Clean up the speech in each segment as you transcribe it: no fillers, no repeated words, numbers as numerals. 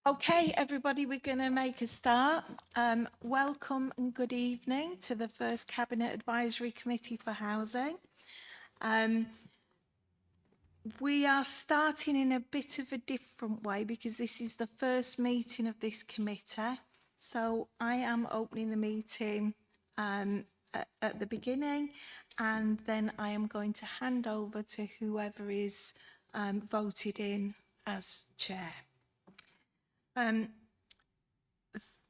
Okay, everybody, we're going to make a start. Welcome and good evening to the first Cabinet Advisory Committee for Housing. We are starting in a bit of a different way because this is the first meeting of this committee. So I am opening the meeting at the beginning, and then I am going to hand over to whoever is voted in as chair.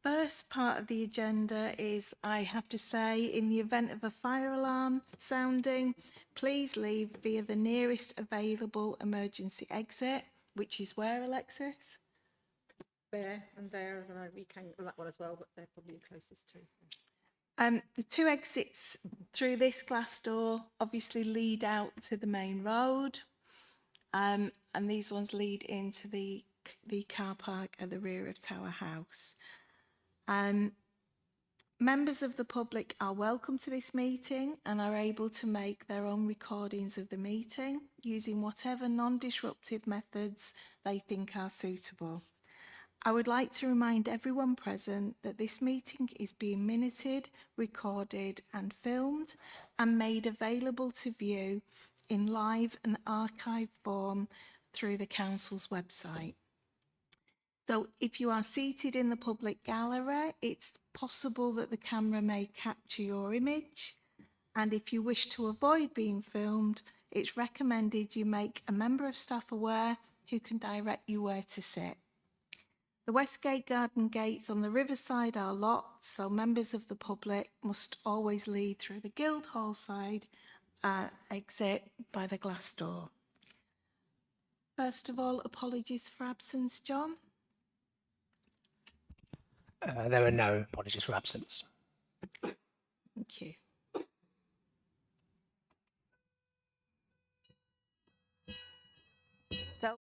First part of the agenda is, I have to say, in the event of a fire alarm sounding, please leave via the nearest available emergency exit, which is where, Alexis? There and there, and we can that one as well, but they're probably the closest to. The two exits through this glass door obviously lead out to the main road, and these ones lead into the car park at the rear of Tower House. Members of the public are welcome to this meeting and are able to make their own recordings of the meeting using whatever non-disruptive methods they think are suitable. I would like to remind everyone present that this meeting is being minuted, recorded and filmed and made available to view in live and archive form through the Council's website. So if you are seated in the public gallery, it's possible that the camera may capture your image. And if you wish to avoid being filmed, it's recommended you make a member of staff aware who can direct you where to sit. The Westgate Garden gates on the riverside are locked, so members of the public must always leave through the Guildhall side exit by the glass door. First of all, apologies for absence, John. There are no apologies for absence. Thank you. So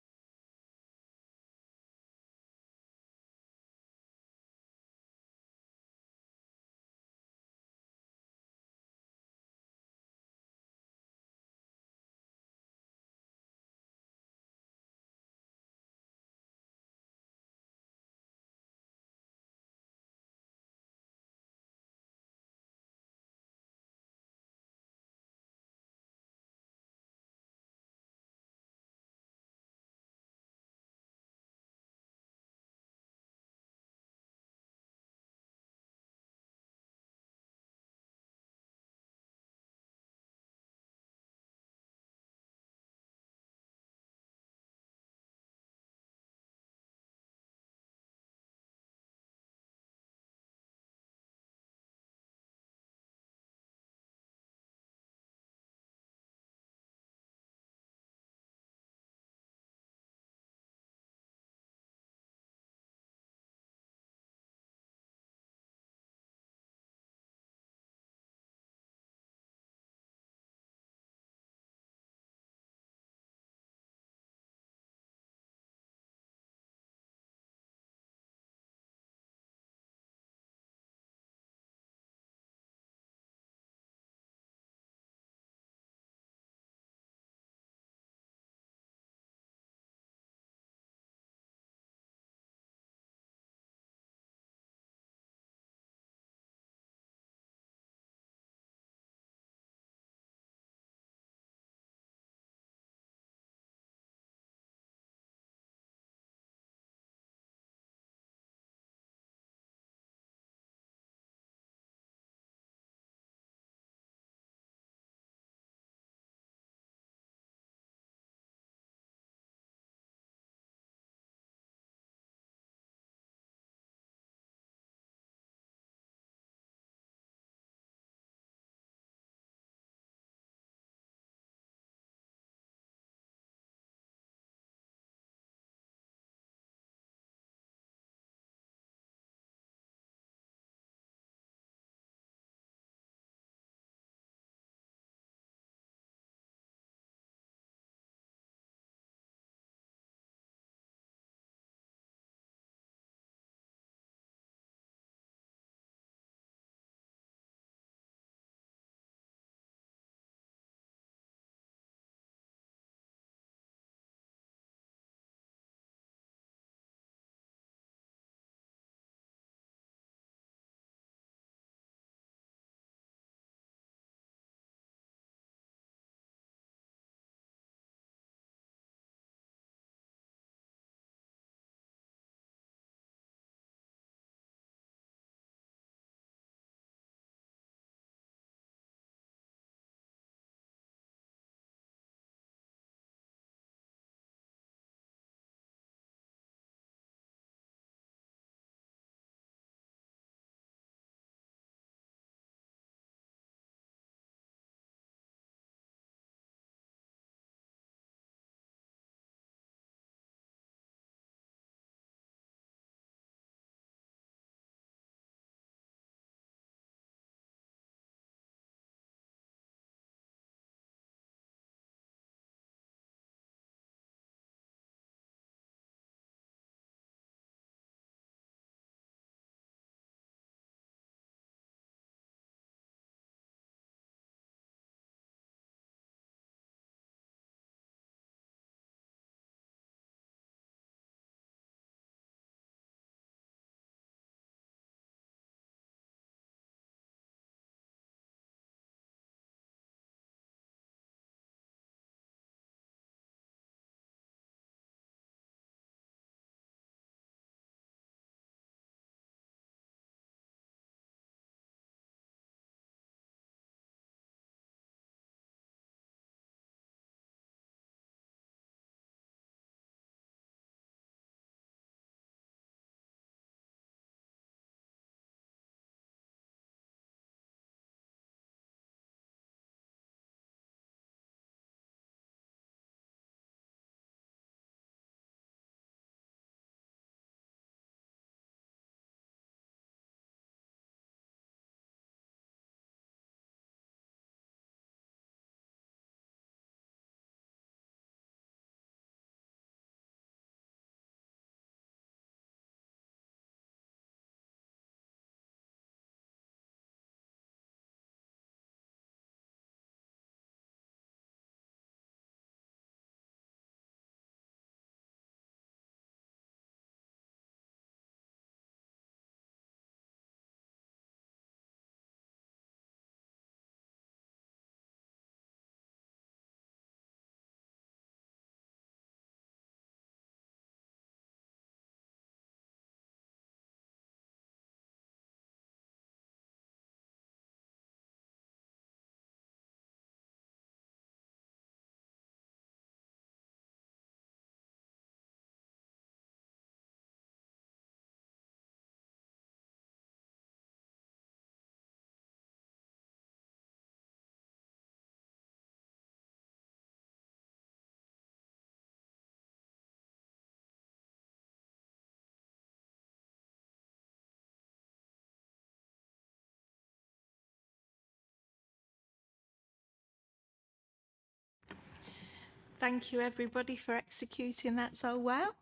Thank you, everybody, for executing that so well.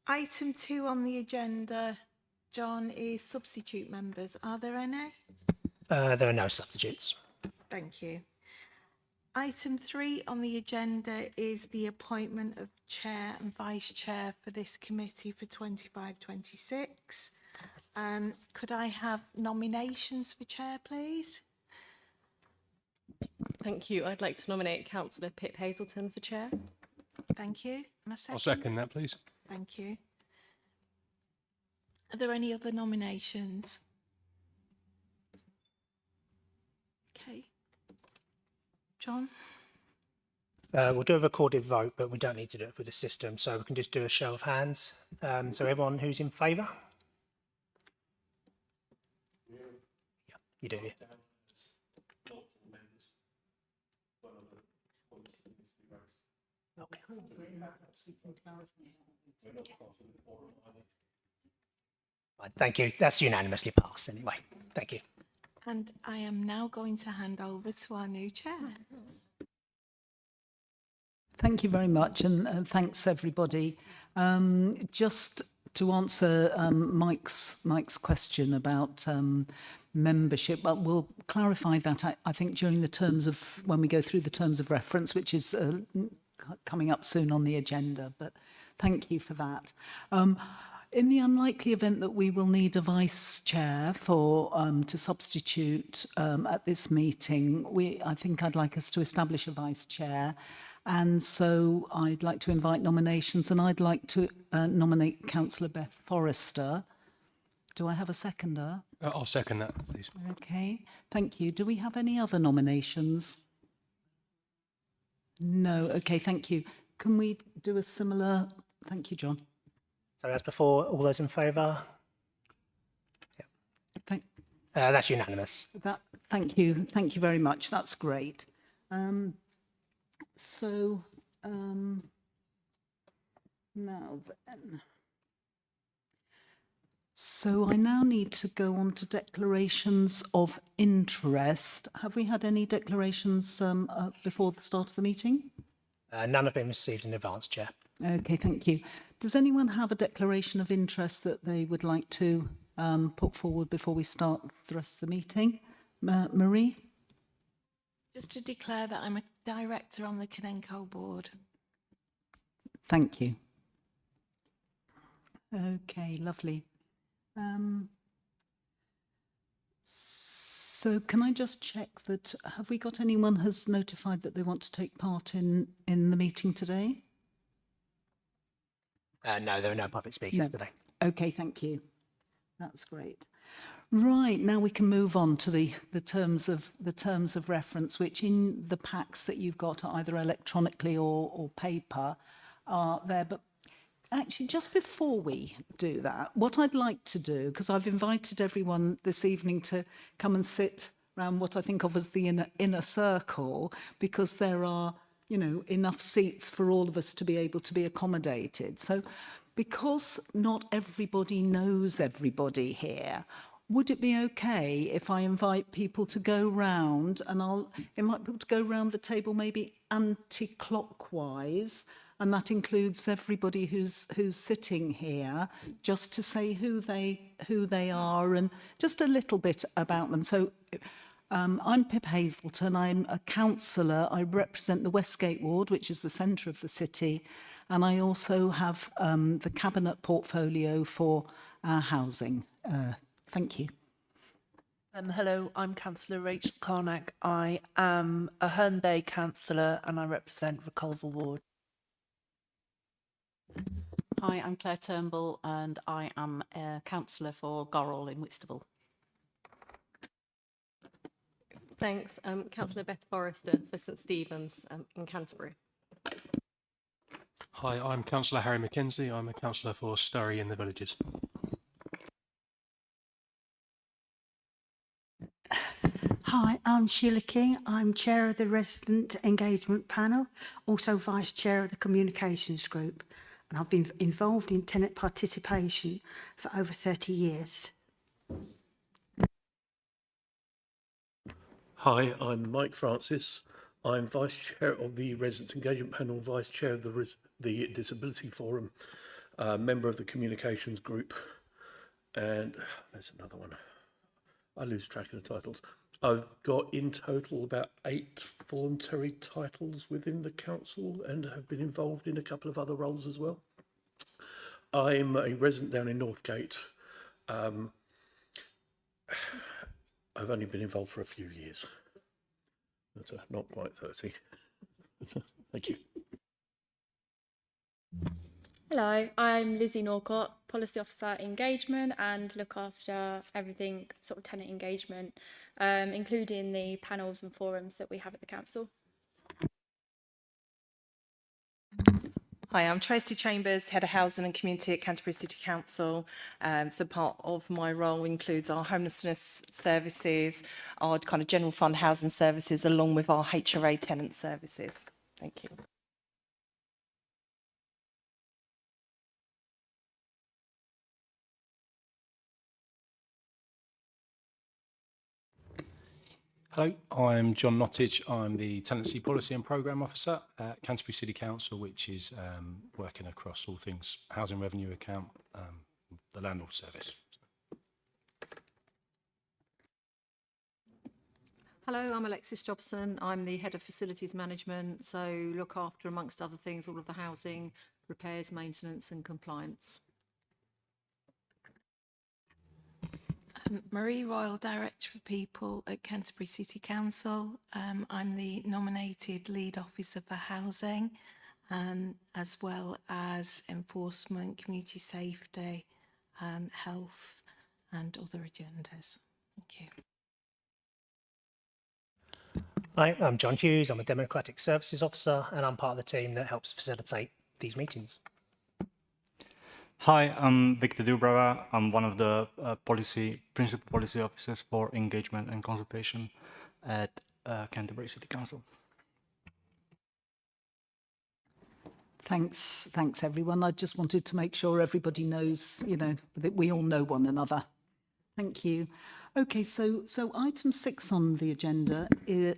Item 2 on the agenda, John, is substitute members. Are there any? There are no substitutes. Thank you. Item 3 on the agenda is the appointment of chair and vice chair for this committee for 25-26. Could I have nominations for chair, please? Thank you. I'd like to nominate Councillor Pip Hazelton for chair. Thank you. And a I'll second that, please. Thank you. Are there any other nominations? Okay. John? We'll do a recorded vote, but we don't need to do it through the system, so we can just do a show of hands. So everyone who's in favour? Yeah, you do. Yeah. Right, thank you. That's unanimously passed anyway. Thank you. And I am now going to hand over to our new chair. Thank you very much, and thanks everybody. Just to answer Mike's question about membership, but we'll clarify that I think during the terms of when we go through the terms of reference, which is coming up soon on the agenda. But thank you for that. In the unlikely event that we will need a vice chair for to substitute at this meeting, I think I'd like us to establish a vice chair. And so I'd like to invite nominations, and I'd like to nominate Councillor Beth Forrester. Do I have a seconder? I'll second that, please. Okay, thank you. Do we have any other nominations? No, okay, thank you. Can we do a similar? Thank you, John. So as before, all those in favour? That's unanimous. Thank you very much. That's great. So now then. So I now need to go on to declarations of interest. Have we had any declarations before the start of the meeting? None have been received in advance, Chair. Okay, thank you. Does anyone have a declaration of interest that they would like to put forward before we start the rest of the meeting? Marie? Just to declare that I'm a director on the Canenco board. Thank you. Okay, lovely. So can I just check that, have we got anyone has notified that they want to take part in the meeting today? No, there are no public speakers today. Okay, thank you. That's great. Right, now we can move on to the terms of reference, which in the packs that you've got either electronically or paper are there. But actually, just before we do that, what I'd like to do, because I've invited everyone this evening to come and sit around what I think of as the inner circle, because there are, you know, enough seats for all of us to be able to be accommodated. So because not everybody knows everybody here, would it be okay if I invite people to go round, and I'll invite people to go round the table maybe anti-clockwise, and that includes everybody who's sitting here, just to say who they are and just a little bit about them. So I'm Pip Hazelton. I'm a councillor. I represent the Westgate ward, which is the centre of the city, and I also have the cabinet portfolio for our housing. Thank you. Hello, I'm Councillor Rachel Carnack. I am a Herne Bay councillor and I represent Reculver ward. Hi, I'm Claire Turnbull and I am a councillor for Gorrell in Whitstable. Thanks. Councillor Beth Forrester for St Stephen's in Canterbury. Hi, I'm Councillor Harry Mackenzie. I'm a councillor for Sturry in the Villages. Hi, I'm Sheila King. I'm chair of the Resident Engagement Panel, also vice chair of the Communications Group, and I've been involved in tenant participation for over 30 years. Hi, I'm Mike Francis. I'm Vice Chair of the Residents Engagement Panel, Vice Chair of the Disability Forum, member of the Communications Group, and there's another one. I lose track of the titles. I've got in total about 8 voluntary titles within the council and have been involved in a couple of other roles as well. I'm a resident down in Northgate. I've only been involved for a few years. That's not quite 30. Thank you. Hello, I'm Lizzie Norcott, Policy Officer Engagement, and look after everything sort of tenant engagement, including the panels and forums that we have at the council. Hi, I'm Tracy Chambers, Head of Housing and Community at Canterbury City Council. So part of my role includes our homelessness services, our kind of general fund housing services, along with our HRA tenant services. Thank you. Hello, I'm John Nottage. I'm the Tenancy Policy and Programme Officer at Canterbury City Council, which is working across all things housing revenue account, the landlord service. Hello, I'm Alexis Jobson. I'm the Head of Facilities Management, so look after, amongst other things, all of the housing, repairs, maintenance and compliance. Marie Royal, Director of People at Canterbury City Council. I'm the nominated lead officer for housing, as well as enforcement, community safety, health and other agendas. Thank you. Hi, I'm John Hughes. I'm a Democratic Services Officer and I'm part of the team that helps facilitate these meetings. Hi, I'm Victor Dubrava. I'm one of the principal policy officers for engagement and consultation at Canterbury City Council. Thanks everyone. I just wanted to make sure everybody knows, that we all know one another. Thank you. Okay, so item 6 on the agenda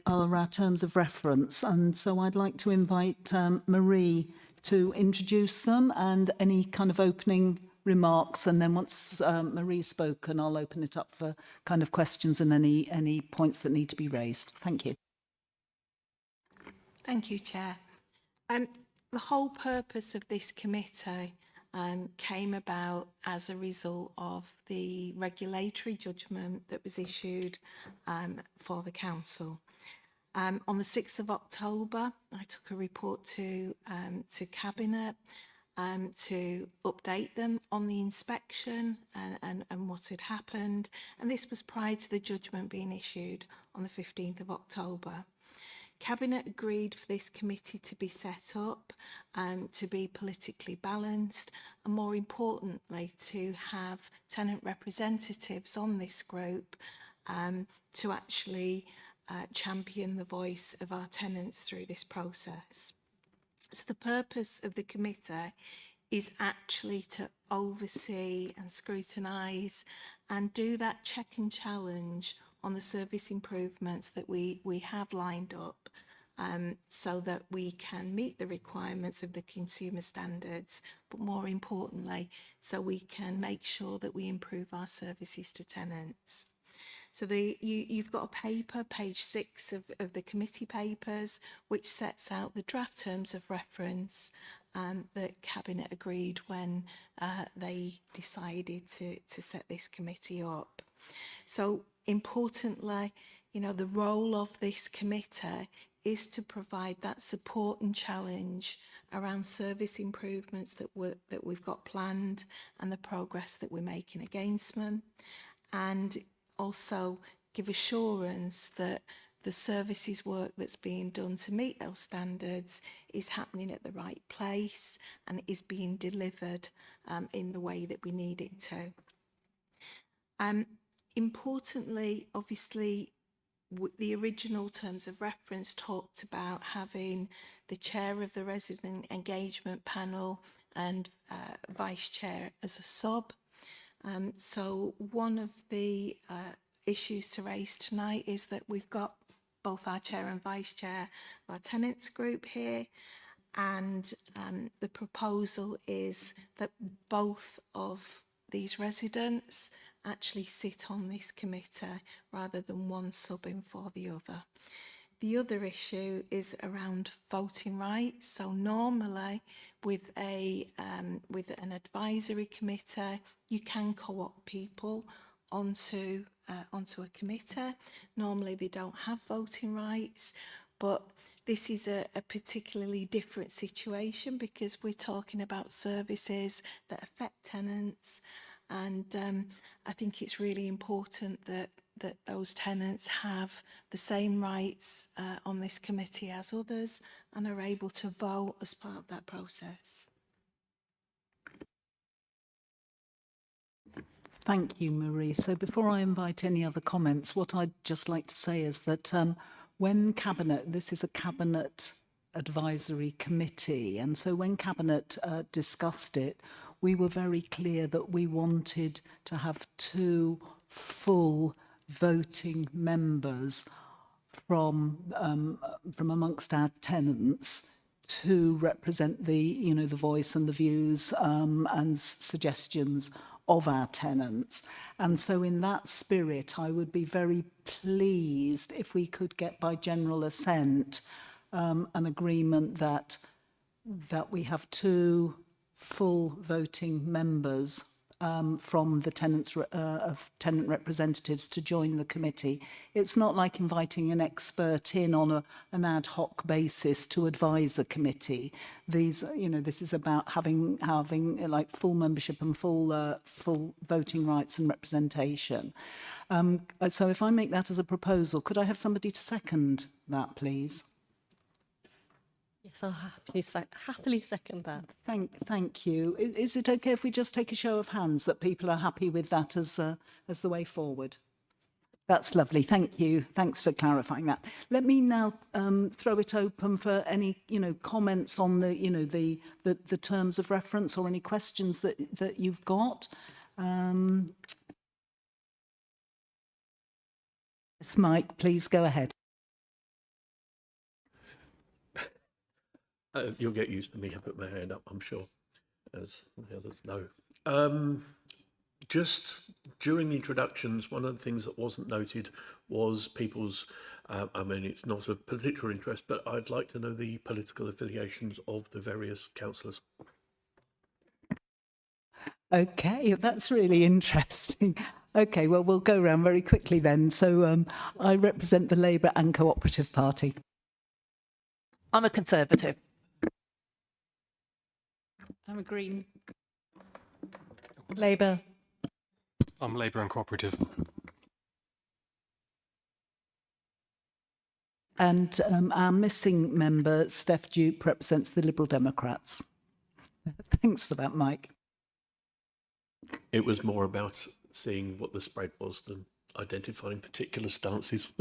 are our terms of reference, and so I'd like to invite Marie to introduce them and any kind of opening remarks, and then once Marie's spoken, I'll open it up for kind of questions and any points that need to be raised. Thank you. Thank you, Chair. The whole purpose of this committee came about as a result of the regulatory judgment that was issued for the council. On the 6th of October, I took a report to Cabinet to update them on the inspection and what had happened. And this was prior to the judgment being issued on the 15th of October. Cabinet agreed for this committee to be set up, to be politically balanced, and more importantly, to have tenant representatives on this group to actually champion the voice of our tenants through this process. So the purpose of the committee is actually to oversee and scrutinise and do that check and challenge on the service improvements that we have lined up, so that we can meet the requirements of the consumer standards, but more importantly, so we can make sure that we improve our services to tenants. So you've got a paper, page 6 of the committee papers, which sets out the draft terms of reference that Cabinet agreed when they decided to set this committee up. So importantly, the role of this committee is to provide that support and challenge around service improvements that we've got planned and the progress that we're making against them, and also give assurance that the services work that's being done to meet those standards is happening at the right place and is being delivered in the way that we need it to. Importantly, obviously, the original terms of reference talked about having the chair of the resident engagement panel and vice chair as a sub. So one of the issues to raise tonight is that we've got both our chair and vice chair of our tenants group here, and the proposal is that both of these residents actually sit on this committee rather than one subbing for the other. The other issue is around voting rights. So normally with an advisory committee, you can co-opt people onto a committee. Normally they don't have voting rights, but this is a particularly different situation because we're talking about services that affect tenants, and I think it's really important that those tenants have the same rights on this committee as others and are able to vote as part of that process. Thank you, Marie. So before I invite any other comments, what I'd just like to say is that when Cabinet, this is a Cabinet advisory committee, and so when Cabinet discussed it, we were very clear that we wanted to have 2 full voting members from amongst our tenants to represent the voice and the views and suggestions of our tenants. And so in that spirit, I would be very pleased if we could get by general assent an agreement that we have 2 full voting members from the of tenant representatives to join the committee. It's not like inviting an expert in on an ad hoc basis to advise a committee. This is about having like full membership and full voting rights and representation. So if I make that as a proposal, could I have somebody to second that, please? Yes, I'll happily second that. Thank you. Is it okay if we just take a show of hands that people are happy with that as the way forward? That's lovely. Thank you. Thanks for clarifying that. Let me now throw it open for any comments on the terms of reference or any questions that you've got. Yes, Mike, please go ahead. You'll get used to me. I put my hand up, I'm sure, as the others know. Just during the introductions, one of the things that wasn't noted was people's, I mean, it's not of particular interest, but I'd like to know the political affiliations of the various councillors. Okay, that's really interesting. Okay, well, we'll go around very quickly then. So I represent the Labour and Cooperative Party. I'm a Conservative. I'm a Green. Labour. I'm Labour and Cooperative. And our missing member, Steph Dupe, represents the Liberal Democrats. Thanks for that, Mike. It was more about seeing what the spread was than identifying particular stances.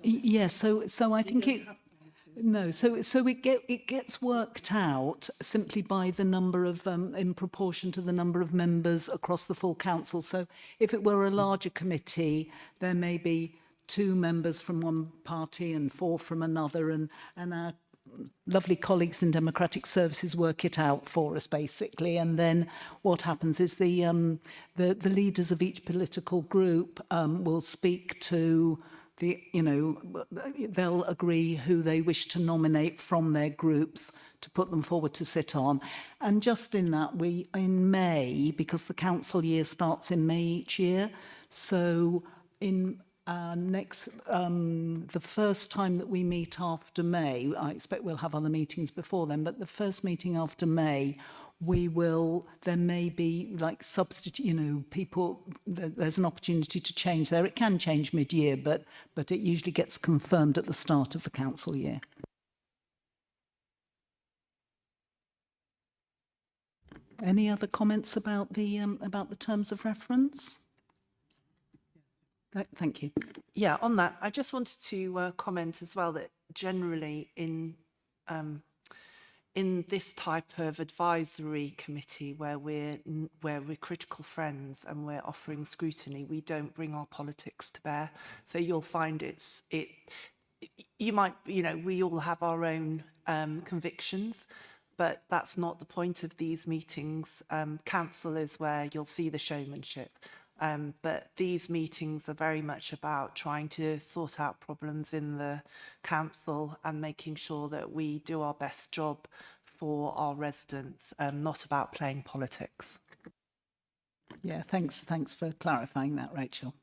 Yes, so I think it gets worked out simply by the number of in proportion to the number of members across the full council. So if it were a larger committee, there may be 2 members from one party and 4 from another, and our lovely colleagues in Democratic Services work it out for us basically. And then what happens is the leaders of each political group will speak to they'll agree who they wish to nominate from their groups to put them forward to sit on. And just in that, in May, because the council year starts in May each year, so in the first time that we meet after May, I expect we'll have other meetings before then, but the first meeting after May, there may be like substitute, people, there's an opportunity to change there. It can change mid-year, but it usually gets confirmed at the start of the council year. Any other comments about the terms of reference? Thank you. Yeah, on that, I just wanted to comment as well that generally in in this type of advisory committee where we're critical friends and we're offering scrutiny, we don't bring our politics to bear. So you'll find you might, we all have our own convictions, but that's not the point of these meetings. Council is where you'll see the showmanship. But these meetings are very much about trying to sort out problems in the council and making sure that we do our best job for our residents, not about playing politics. Yeah, thanks for clarifying that, Rachel.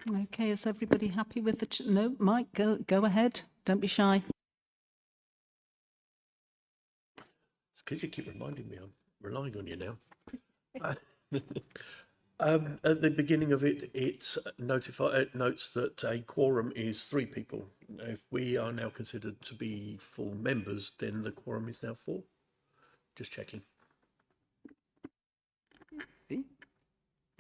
Okay, is everybody happy with the... No, Mike, go ahead. Don't be shy. It's because you keep reminding me. I'm relying on you now. At the beginning of it, it notes that a quorum is 3 people. If we are now considered to be full members, then the quorum is now 4. Just checking.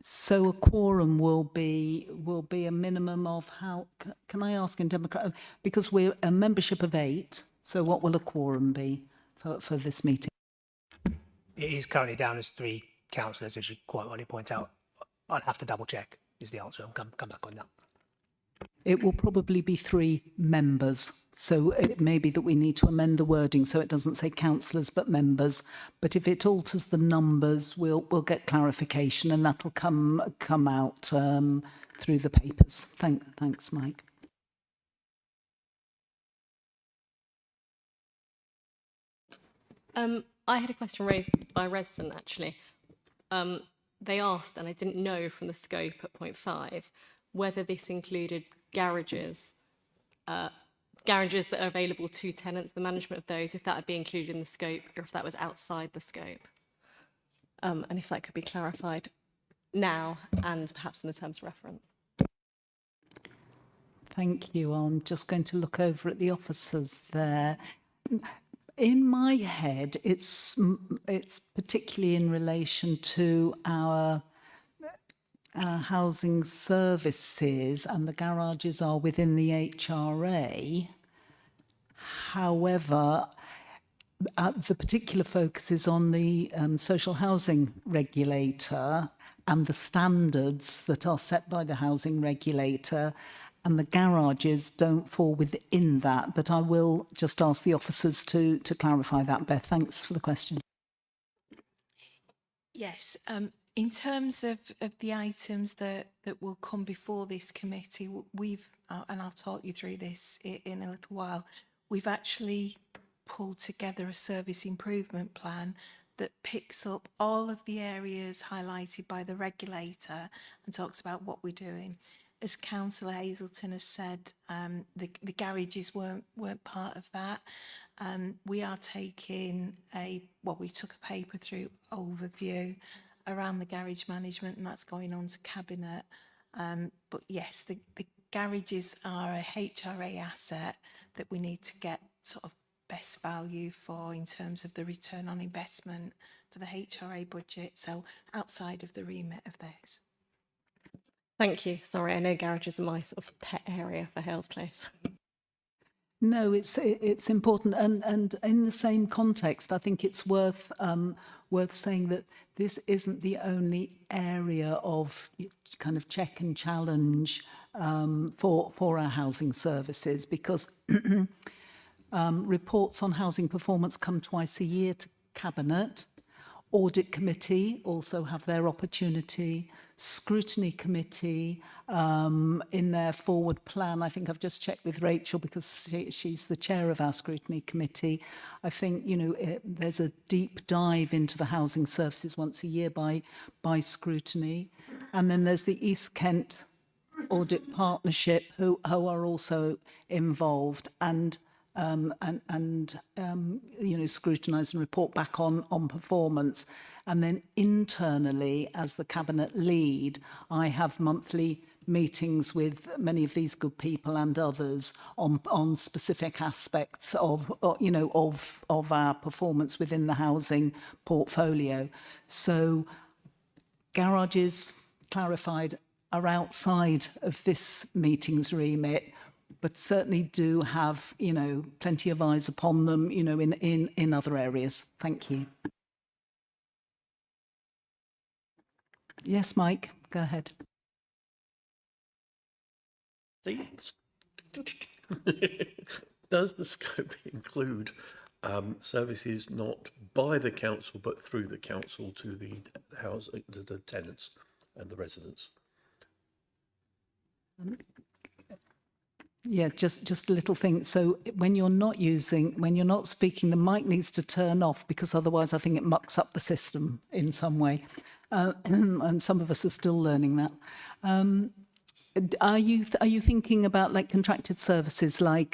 So a quorum will be a minimum of how? Can I ask in Democrat? Because we're a membership of 8. So what will a quorum be for this meeting? It is currently down as 3 councillors, as you quite rightly point out. I'll have to double check is the answer and come back on that. It will probably be 3 members. So it may be that we need to amend the wording so it doesn't say councillors but members. But if it alters the numbers, we'll get clarification and that'll come out through the papers. Thanks, Mike. I had a question raised by a resident, actually. They asked, and I didn't know from the scope at point 5, whether this included garages that are available to tenants, the management of those, if that would be included in the scope or if that was outside the scope. And if that could be clarified now and perhaps in the terms of reference. Thank you. I'm just going to look over at the officers there. In my head, it's particularly in relation to our housing services, and the garages are within the HRA. However, the particular focus is on the social housing regulator and the standards that are set by the housing regulator, and the garages don't fall within that. But I will just ask the officers to clarify that. Beth, thanks for the question. Yes, in terms of the items that will come before this committee, we've, and I'll talk you through this in a little while, we've actually pulled together a service improvement plan that picks up all of the areas highlighted by the regulator and talks about what we're doing. As Councillor Hazelton has said, the garages weren't part of that. We are taking we took a paper through overview around the garage management, and that's going on to Cabinet. But yes, the garages are a HRA asset that we need to get sort of best value for in terms of the return on investment for the HRA budget, so outside of the remit of this. Thank you. Sorry, I know garages are my sort of pet area for Hales Place. No, it's important, and in the same context, I think it's worth saying that this isn't the only area of kind of check and challenge for our housing services, because reports on housing performance come twice a year to Cabinet. Audit Committee also have their opportunity. Scrutiny Committee in their forward plan. I think I've just checked with Rachel because she's the chair of our Scrutiny Committee. I think, there's a deep dive into the housing services once a year by Scrutiny. And then there's the East Kent Audit Partnership who are also involved and scrutinise and report back on performance. And then internally, as the Cabinet lead, I have monthly meetings with many of these good people and others on specific aspects of our performance within the housing portfolio. So garages clarified are outside of this meeting's remit, but certainly do have, you know, plenty of eyes upon them, you know, in other areas. Thank you. Yes, Mike, go ahead. Does the scope include services not by the council but through the council to the to the tenants and the residents? Yeah, just a little thing. So when you're not speaking, the mic needs to turn off, because otherwise I think it mucks up the system in some way. And some of us are still learning that. Are you thinking about like contracted services like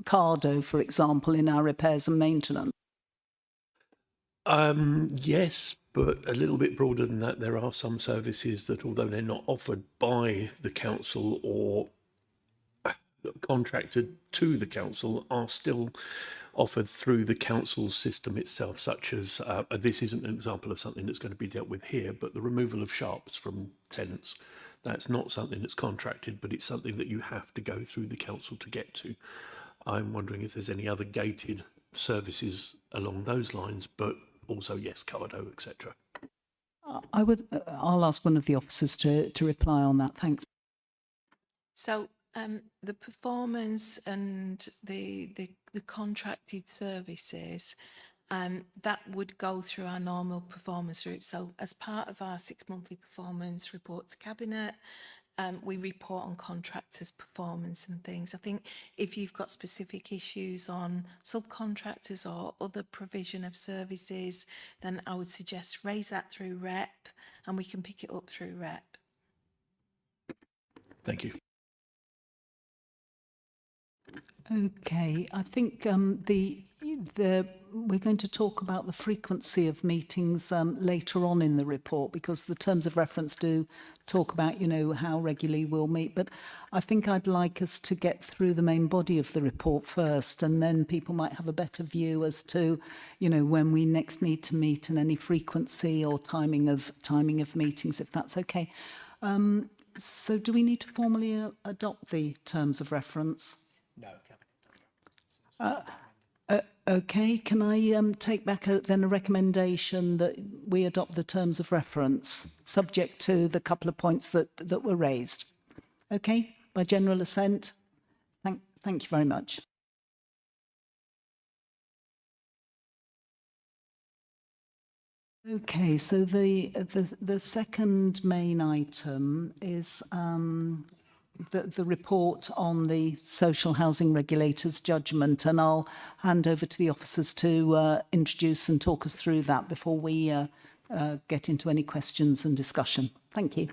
Cardo, for example, in our repairs and maintenance? Yes, but a little bit broader than that. There are some services that, although they're not offered by the council or contracted to the council, are still offered through the council's system itself, such as, this isn't an example of something that's going to be dealt with here, but the removal of sharps from tenants. That's not something that's contracted, but it's something that you have to go through the council to get to. I'm wondering if there's any other gated services along those lines, but also, yes, Cardo, etc. I'll ask one of the officers to reply on that. Thanks. So the performance and the contracted services, that would go through our normal performance route. So as part of our 6-monthly performance report to Cabinet, we report on contractors' performance and things. I think if you've got specific issues on subcontractors or other provision of services, then I would suggest raise that through REP, and we can pick it up through REP. Thank you. Okay, I think we're going to talk about the frequency of meetings later on in the report, because the terms of reference do talk about, you know, how regularly we'll meet. But I think I'd like us to get through the main body of the report first, and then people might have a better view as to, you know, when we next need to meet and any frequency or timing of meetings, if that's okay. So do we need to formally adopt the terms of reference? No, okay, can I take back then a recommendation that we adopt the terms of reference, subject to the couple of points that were raised? Okay, by general assent. Thank you very much. Okay, so the second main item is the report on the social housing regulator's judgment, and I'll hand over to the officers to introduce and talk us through that before we get into any questions and discussion. Thank you.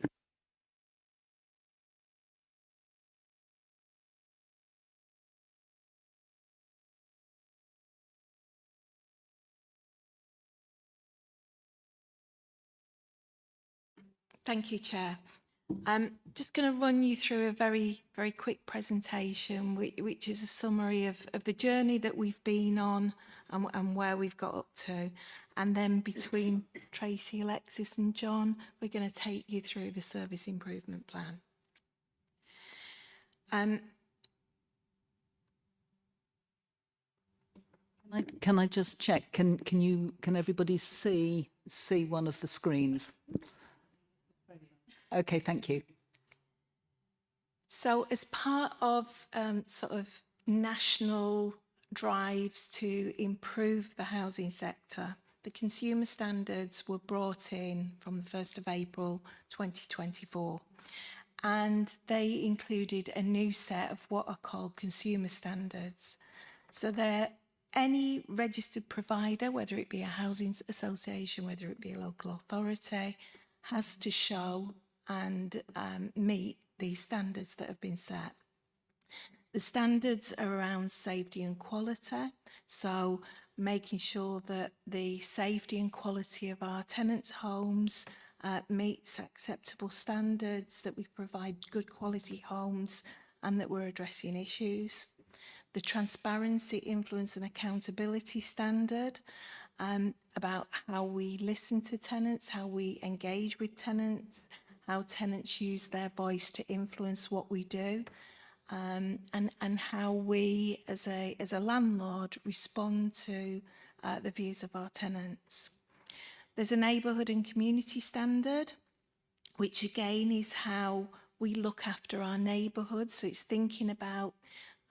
Thank you, Chair. I'm just going to run you through a very, very quick presentation, which is a summary of the journey that we've been on and where we've got up to. And then between Tracy, Alexis and John, we're going to take you through the service improvement plan. Can I just check? Can everybody see one of the screens? Okay, thank you. So as part of sort of national drives to improve the housing sector, the consumer standards were brought in from the 1st of April 2024, and they included a new set of what are called consumer standards. So they're any registered provider, whether it be a housing association, whether it be a local authority, has to show and meet these standards that have been set. The standards are around safety and quality, so making sure that the safety and quality of our tenants' homes meets acceptable standards, that we provide good quality homes, and that we're addressing issues. The transparency, influence and accountability standard, about how we listen to tenants, how we engage with tenants, how tenants use their voice to influence what we do, and how we as a landlord respond to the views of our tenants. There's a neighbourhood and community standard, which again is how we look after our neighbourhoods. So it's thinking about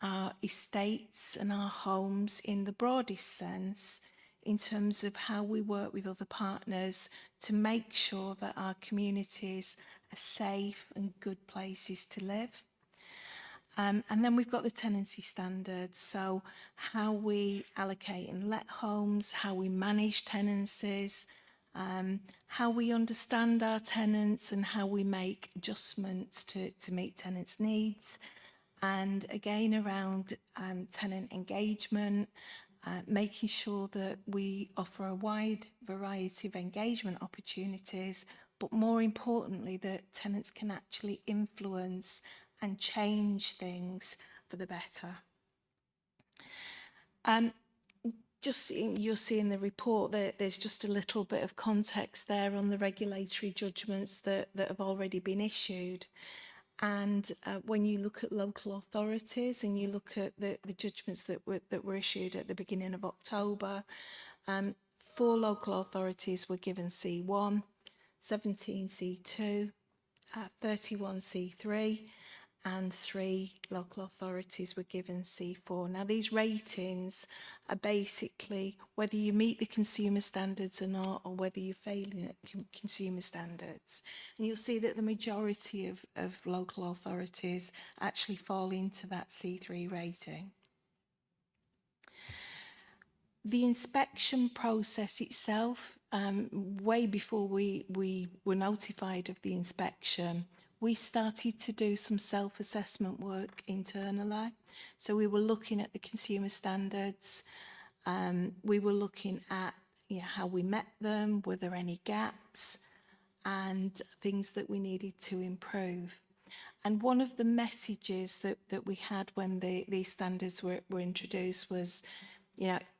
our estates and our homes in the broadest sense, in terms of how we work with other partners to make sure that our communities are safe and good places to live. And then we've got the tenancy standards, so how we allocate and let homes, how we manage tenancies, how we understand our tenants and how we make adjustments to meet tenants' needs. And again, around tenant engagement, making sure that we offer a wide variety of engagement opportunities, but more importantly, that tenants can actually influence and change things for the better. You'll see in the report that there's just a little bit of context there on the regulatory judgments that have already been issued. And when you look at local authorities and you look at the judgments that were issued at the beginning of October, 4 local authorities were given C1, 17 C2, 31 C3, and 3 local authorities were given C4. Now, these ratings are basically whether you meet the consumer standards or not, or whether you're failing at consumer standards. And you'll see that the majority of local authorities actually fall into that C3 rating. The inspection process itself, way before we were notified of the inspection, we started to do some self-assessment work internally. So we were looking at the consumer standards, we were looking at how we met them, were there any gaps, and things that we needed to improve. And one of the messages that we had when these standards were introduced was,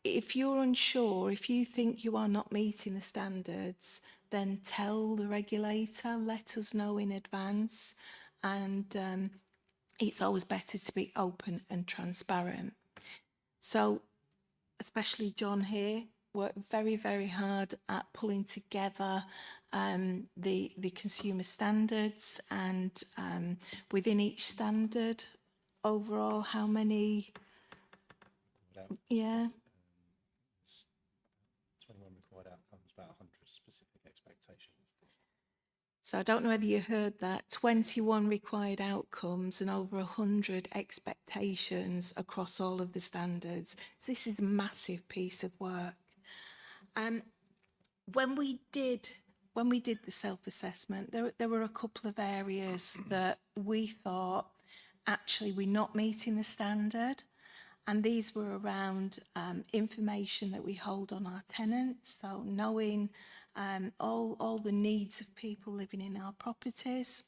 if you're unsure, if you think you are not meeting the standards, then tell the regulator, let us know in advance. And it's always better to be open and transparent. So, especially John here, worked very, very hard at pulling together the consumer standards, and within each standard, overall, how many? Yeah. 21 required outcomes, about 100 specific expectations. So I don't know whether you heard that, 21 required outcomes and over 100 expectations across all of the standards. So this is a massive piece of work. When we did the self-assessment, there were a couple of areas that we thought actually we're not meeting the standard. And these were around information that we hold on our tenants, so knowing all the needs of people living in our properties,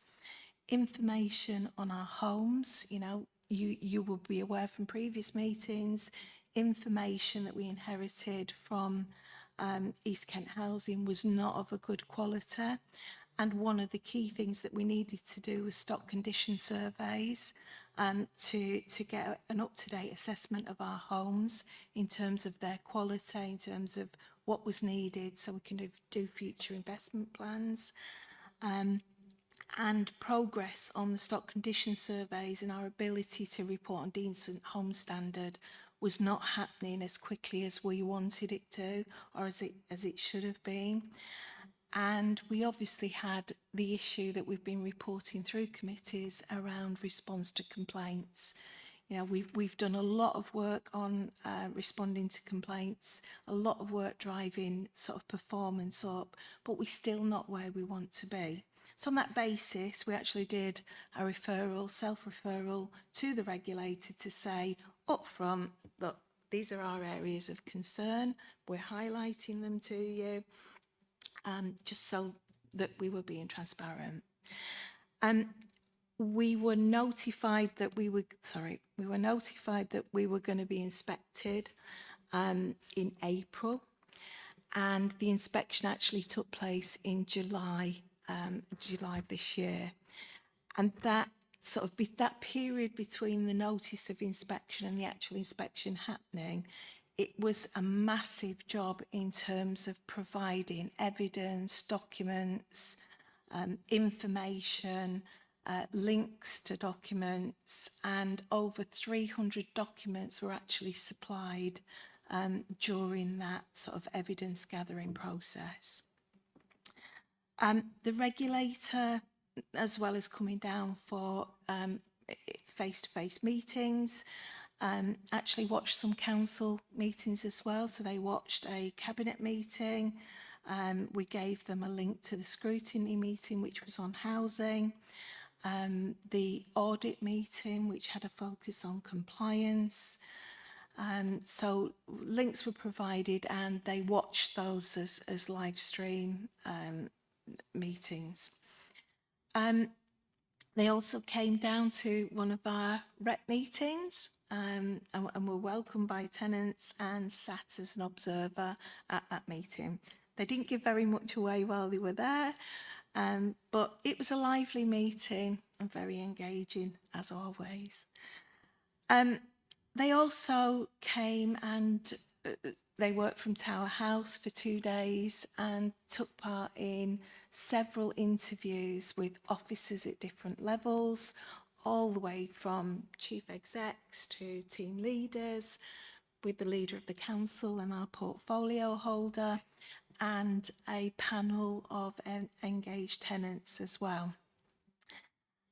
information on our homes, you will be aware from previous meetings, information that we inherited from East Kent Housing was not of a good quality. And one of the key things that we needed to do was stock condition surveys to get an up-to-date assessment of our homes in terms of their quality, in terms of what was needed so we can do future investment plans. And progress on the stock condition surveys and our ability to report on decent home standard was not happening as quickly as we wanted it to, or as it should have been. And we obviously had the issue that we've been reporting through committees around response to complaints. We've done a lot of work on responding to complaints, a lot of work driving sort of performance up, but we're still not where we want to be. So on that basis, we actually did a referral, self-referral to the regulator to say up front, look, these are our areas of concern, we're highlighting them to you, just so that we were being transparent. We were notified that we were going to be inspected in April. and the inspection actually took place in July of this year. And that that period between the notice of inspection and the actual inspection happening, it was a massive job in terms of providing evidence, documents, information, links to documents, and over 300 documents were actually supplied during that sort of evidence gathering process. The regulator, as well as coming down for face-to-face meetings, actually watched some council meetings as well. So they watched a cabinet meeting. We gave them a link to the scrutiny meeting, which was on housing. The audit meeting, which had a focus on compliance. So links were provided and they watched those as live stream meetings. They also came down to one of our rep meetings and were welcomed by tenants and sat as an observer at that meeting. They didn't give very much away while they were there, but it was a lively meeting and very engaging as always. They also came and they worked from Tower House for 2 days and took part in several interviews with officers at different levels, all the way from chief execs to team leaders, with the leader of the council and our portfolio holder, and a panel of engaged tenants as well.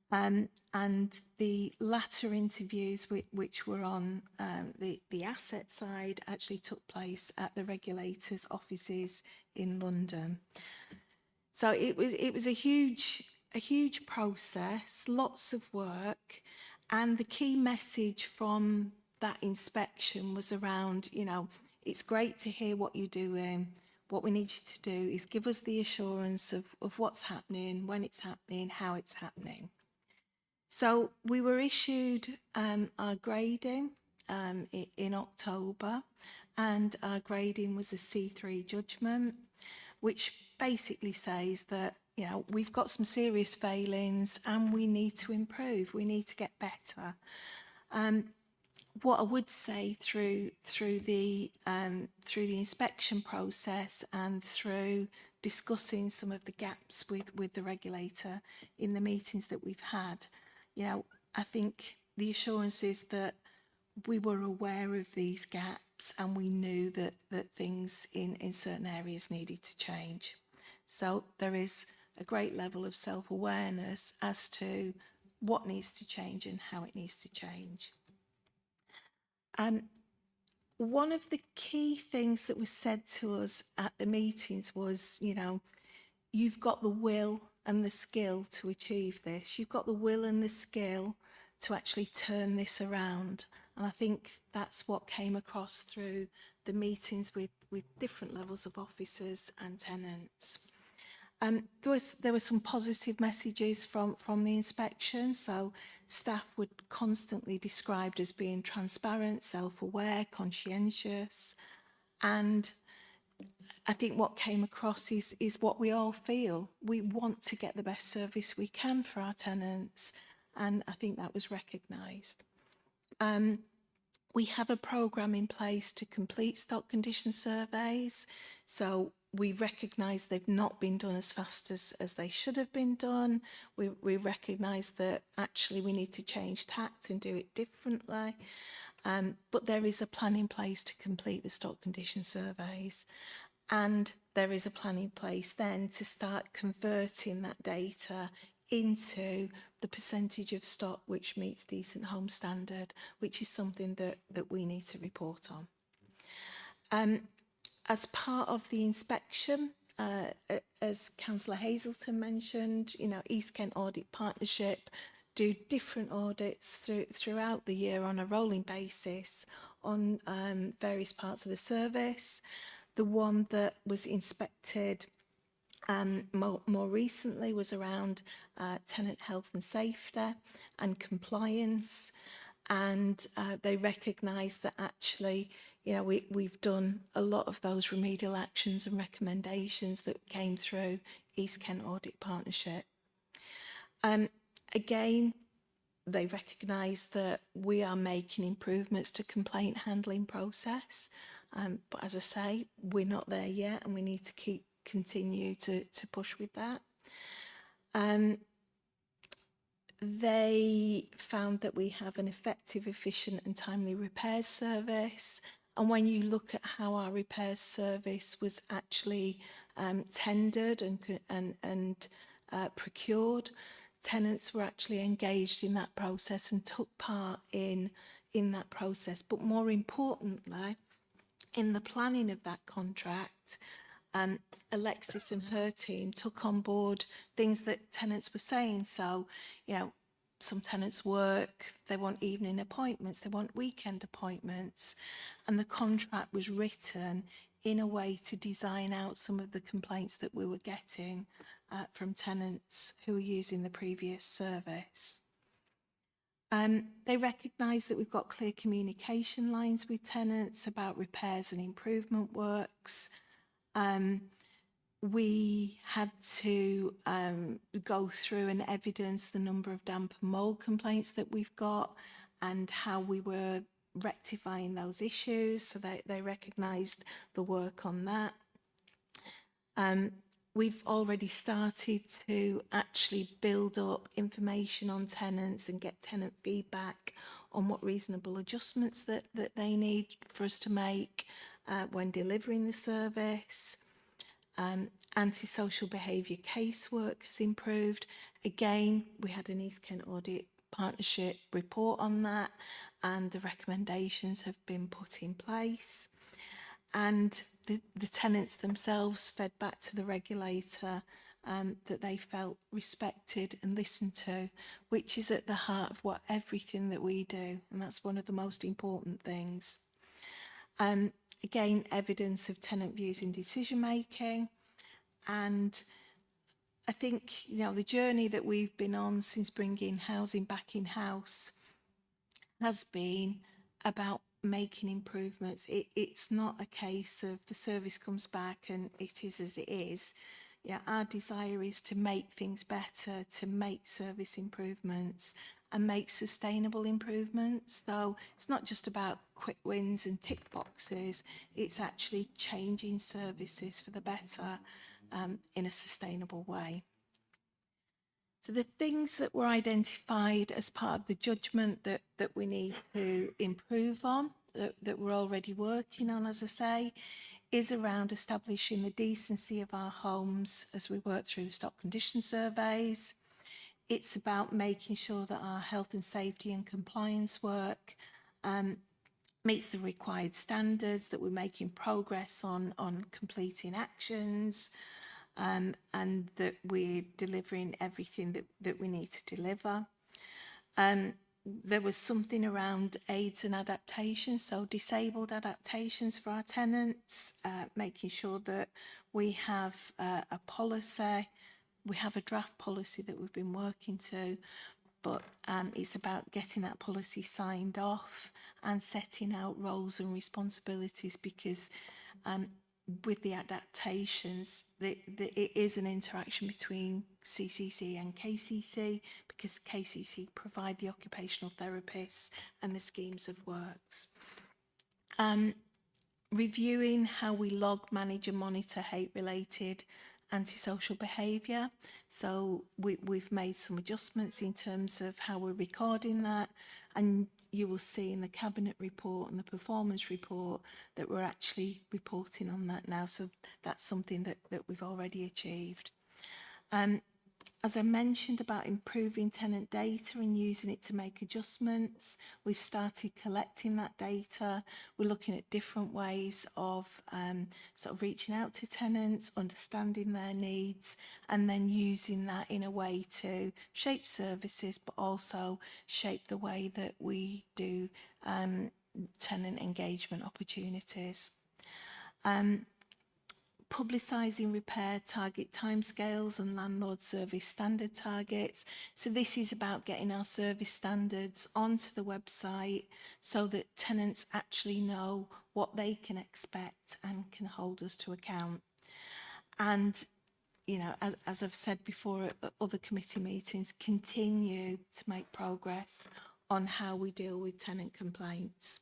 And the latter interviews, which were on the asset side, actually took place at the regulator's offices in London. So it was a huge process, lots of work, and the key message from that inspection was around, you know, it's great to hear what you're doing. What we need you to do is give us the assurance of what's happening, when it's happening, how it's happening. So we were issued our grading in October, and our grading was a C3 judgment, which basically says that, you know, we've got some serious failings and we need to improve, we need to get better. What I would say through the inspection process and through discussing some of the gaps with the regulator in the meetings that we've had, you know, I think the assurance is that we were aware of these gaps and we knew that things in certain areas needed to change. So there is a great level of self-awareness as to what needs to change and how it needs to change. One of the key things that was said to us at the meetings was, you know, you've got the will and the skill to achieve this. You've got the will and the skill to actually turn this around. And I think that's what came across through the meetings with different levels of officers and tenants. There were some positive messages from the inspection. So staff were constantly described as being transparent, self-aware, conscientious. And I think what came across is what we all feel. We want to get the best service we can for our tenants. And I think that was recognised. We have a programme in place to complete stock condition surveys. So we recognise they've not been done as fast as they should have been done. We recognise that actually we need to change tact and do it differently. But there is a plan in place to complete the stock condition surveys. And there is a plan in place then to start converting that data into the percentage of stock which meets Decent Home Standard, which is something that we need to report on. As part of the inspection, as Councillor Hazelton mentioned, you know, East Kent Audit Partnership do different audits throughout the year on a rolling basis on various parts of the service. The one that was inspected more recently was around tenant health and safety and compliance, and they recognised that actually, you know, we've done a lot of those remedial actions and recommendations that came through East Kent Audit Partnership. Again, they recognise that we are making improvements to complaint handling process. But as I say, we're not there yet, and we need to continue to push with that. They found that we have an effective, efficient and timely repairs service. And when you look at how our repairs service was actually tendered and procured, tenants were actually engaged in that process and took part in that process. But more importantly, in the planning of that contract, Alexis and her team took on board things that tenants were saying. So, you know, some tenants work, they want evening appointments, they want weekend appointments, and the contract was written in a way to design out some of the complaints that we were getting from tenants who were using the previous service. They recognise that we've got clear communication lines with tenants about repairs and improvement works. We had to go through and evidence the number of damp and mould complaints that we've got and how we were rectifying those issues, so they recognised the work on that. We've already started to actually build up information on tenants and get tenant feedback on what reasonable adjustments that they need for us to make when delivering the service. Antisocial behaviour casework has improved. Again, we had an East Kent Audit Partnership report on that, and the recommendations have been put in place. And the tenants themselves fed back to the regulator that they felt respected and listened to, which is at the heart of everything that we do, and that's one of the most important things. Again, evidence of tenant views in decision making, and I think, you know, the journey that we've been on since bringing housing back in-house has been about making improvements. It's not a case of the service comes back and it is as it is. Yeah, our desire is to make things better, to make service improvements and make sustainable improvements. So it's not just about quick wins and tick boxes, it's actually changing services for the better in a sustainable way. So the things that were identified as part of the judgment that we need to improve on, that we're already working on, as I say, is around establishing the decency of our homes as we work through the stock condition surveys. It's about making sure that our health and safety and compliance work meets the required standards, that we're making progress on completing actions, and that we're delivering everything that we need to deliver. There was something around aids and adaptations, so disabled adaptations for our tenants, making sure that we have a policy. We have a draft policy that we've been working to, but it's about getting that policy signed off and setting out roles and responsibilities, because with the adaptations, it is an interaction between CCC and KCC, because KCC provide the occupational therapists and the schemes of works. Reviewing how we log, manage and monitor hate-related antisocial behaviour. So we've made some adjustments in terms of how we're recording that, and you will see in the Cabinet report and the performance report that we're actually reporting on that now. So that's something that we've already achieved. As I mentioned about improving tenant data and using it to make adjustments, we've started collecting that data. We're looking at different ways of sort of reaching out to tenants, understanding their needs, and then using that in a way to shape services, but also shape the way that we do tenant engagement opportunities. publicising repair target timescales and landlord service standard targets. So this is about getting our service standards onto the website so that tenants actually know what they can expect and can hold us to account. And, you know, as I've said before at other committee meetings, continue to make progress on how we deal with tenant complaints.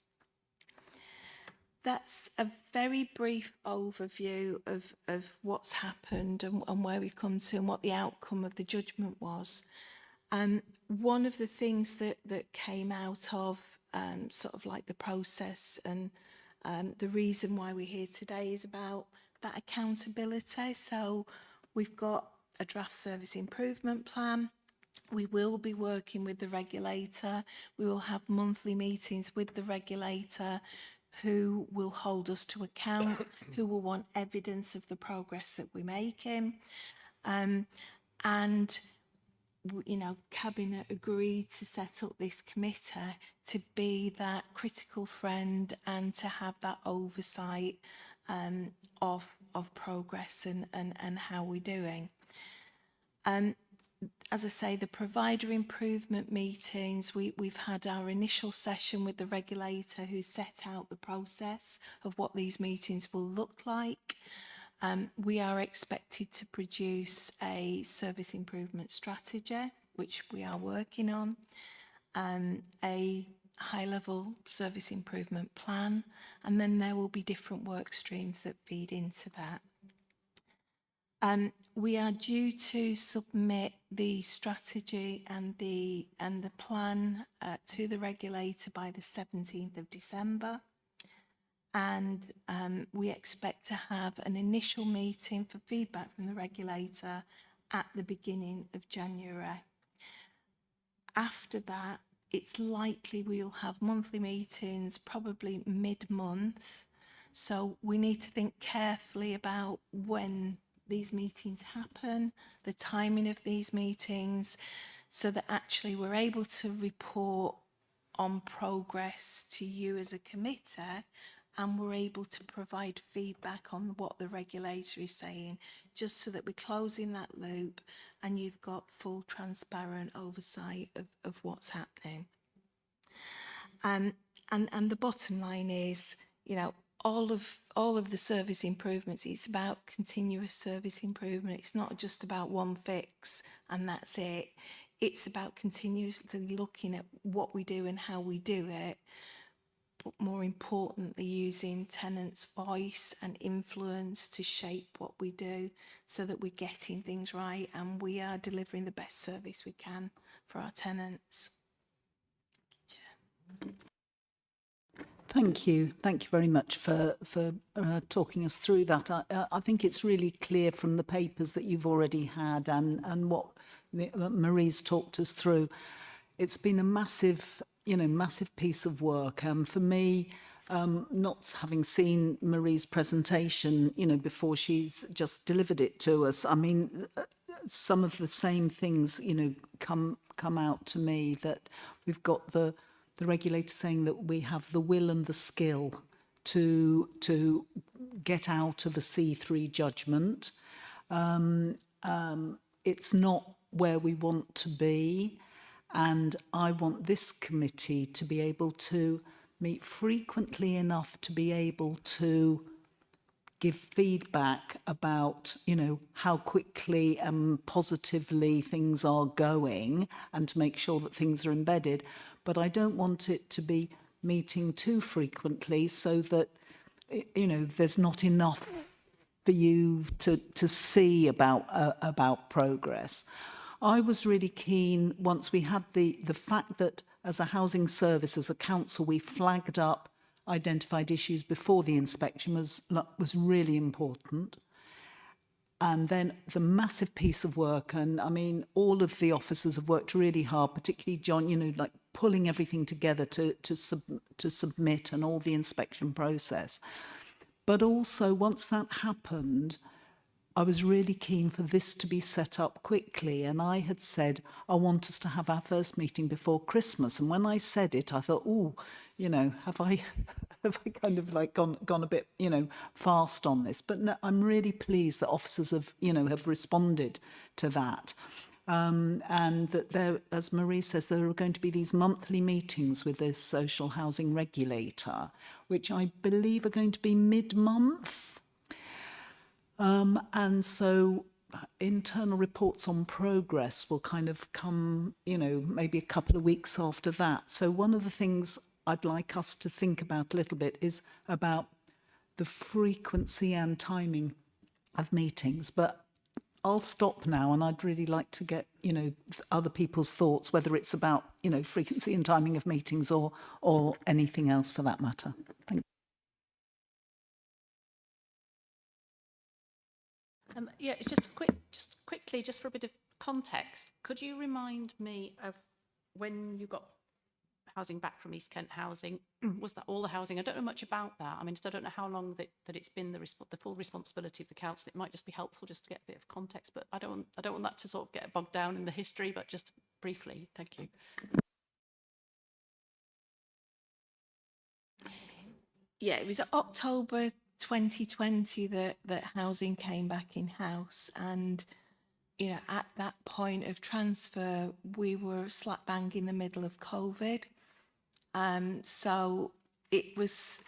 That's a very brief overview of what's happened and where we've come to and what the outcome of the judgment was. One of the things that came out of sort of like the process and the reason why we're here today is about that accountability. So we've got a draft service improvement plan. We will be working with the regulator. We will have monthly meetings with the regulator who will hold us to account, who will want evidence of the progress that we're making. And, you know, Cabinet agreed to set up this committee to be that critical friend and to have that oversight of progress and how we're doing. As I say, the provider improvement meetings, we've had our initial session with the regulator who set out the process of what these meetings will look like. We are expected to produce a service improvement strategy, which we are working on, a high-level service improvement plan, and then there will be different work streams that feed into that. We are due to submit the strategy and the plan to the regulator by the 17th of December. And we expect to have an initial meeting for feedback from the regulator at the beginning of January. After that, it's likely we'll have monthly meetings, probably mid-month. So we need to think carefully about when these meetings happen, the timing of these meetings, so that actually we're able to report on progress to you as a committee, and we're able to provide feedback on what the regulator is saying, just so that we're closing that loop and you've got full transparent oversight of what's happening. And the bottom line is, you know, all of the service improvements, it's about continuous service improvement. It's not just about one fix and that's it. It's about continuously looking at what we do and how we do it, but more importantly, using tenants' voice and influence to shape what we do so that we're getting things right and we are delivering the best service we can for our tenants. Thank you. Thank you very much for talking us through that. I think it's really clear from the papers that you've already had and what Marie's talked us through. It's been a massive, massive piece of work. For me, not having seen Marie's presentation, before she's just delivered it to us, I mean, some of the same things, come out to me, that we've got the regulator saying that we have the will and the skill to get out of a C3 judgment. It's not where we want to be, and I want this committee to be able to meet frequently enough to be able to give feedback about, how quickly and positively things are going and to make sure that things are embedded. But I don't want it to be meeting too frequently so that, there's not enough for you to see about progress. I was really keen, once we had the fact that as a housing service, as a council, we flagged up identified issues before the inspection was really important. And then the massive piece of work, and I mean, all of the officers have worked really hard, particularly John, like pulling everything together to submit and all the inspection process. But also, once that happened, I was really keen for this to be set up quickly. And I had said, I want us to have our first meeting before Christmas. And when I said it, I thought, have I have I kind of like gone a bit, you know, fast on this? But no, I'm really pleased that officers have, you know, have responded to that. And that there, as Marie says, there are going to be these monthly meetings with the social housing regulator, which I believe are going to be mid-month. And so internal reports on progress will kind of come, you know, maybe a couple of weeks after that. So one of the things I'd like us to think about a little bit is about the frequency and timing of meetings. But I'll stop now, and I'd really like to get, you know, other people's thoughts, whether it's about, you know, frequency and timing of meetings or anything else for that matter. Thank you. Yeah, it's just quickly, just for a bit of context, could you remind me of when you got housing back from East Kent Housing? Was that all the housing? I don't know much about that. I mean, I don't know how long that it's been the full responsibility of the council. It might just be helpful just to get a bit of context, but I don't want that to sort of get bogged down in the history, but just briefly. Thank you. Yeah, it was October 2020 that housing came back in-house, and you know, at that point of transfer, we were slap bang in the middle of COVID. So it was,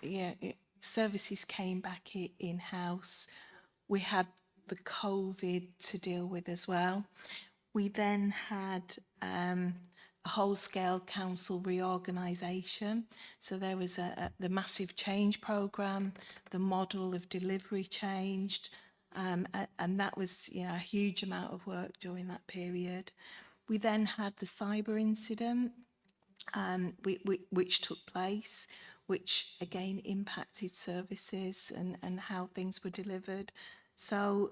services came back in-house. We had the COVID to deal with as well. We then had a whole-scale council reorganisation. So there was the massive change programme, the model of delivery changed, and that was, you know, a huge amount of work during that period. We then had the cyber incident, which took place, which again impacted services and how things were delivered. So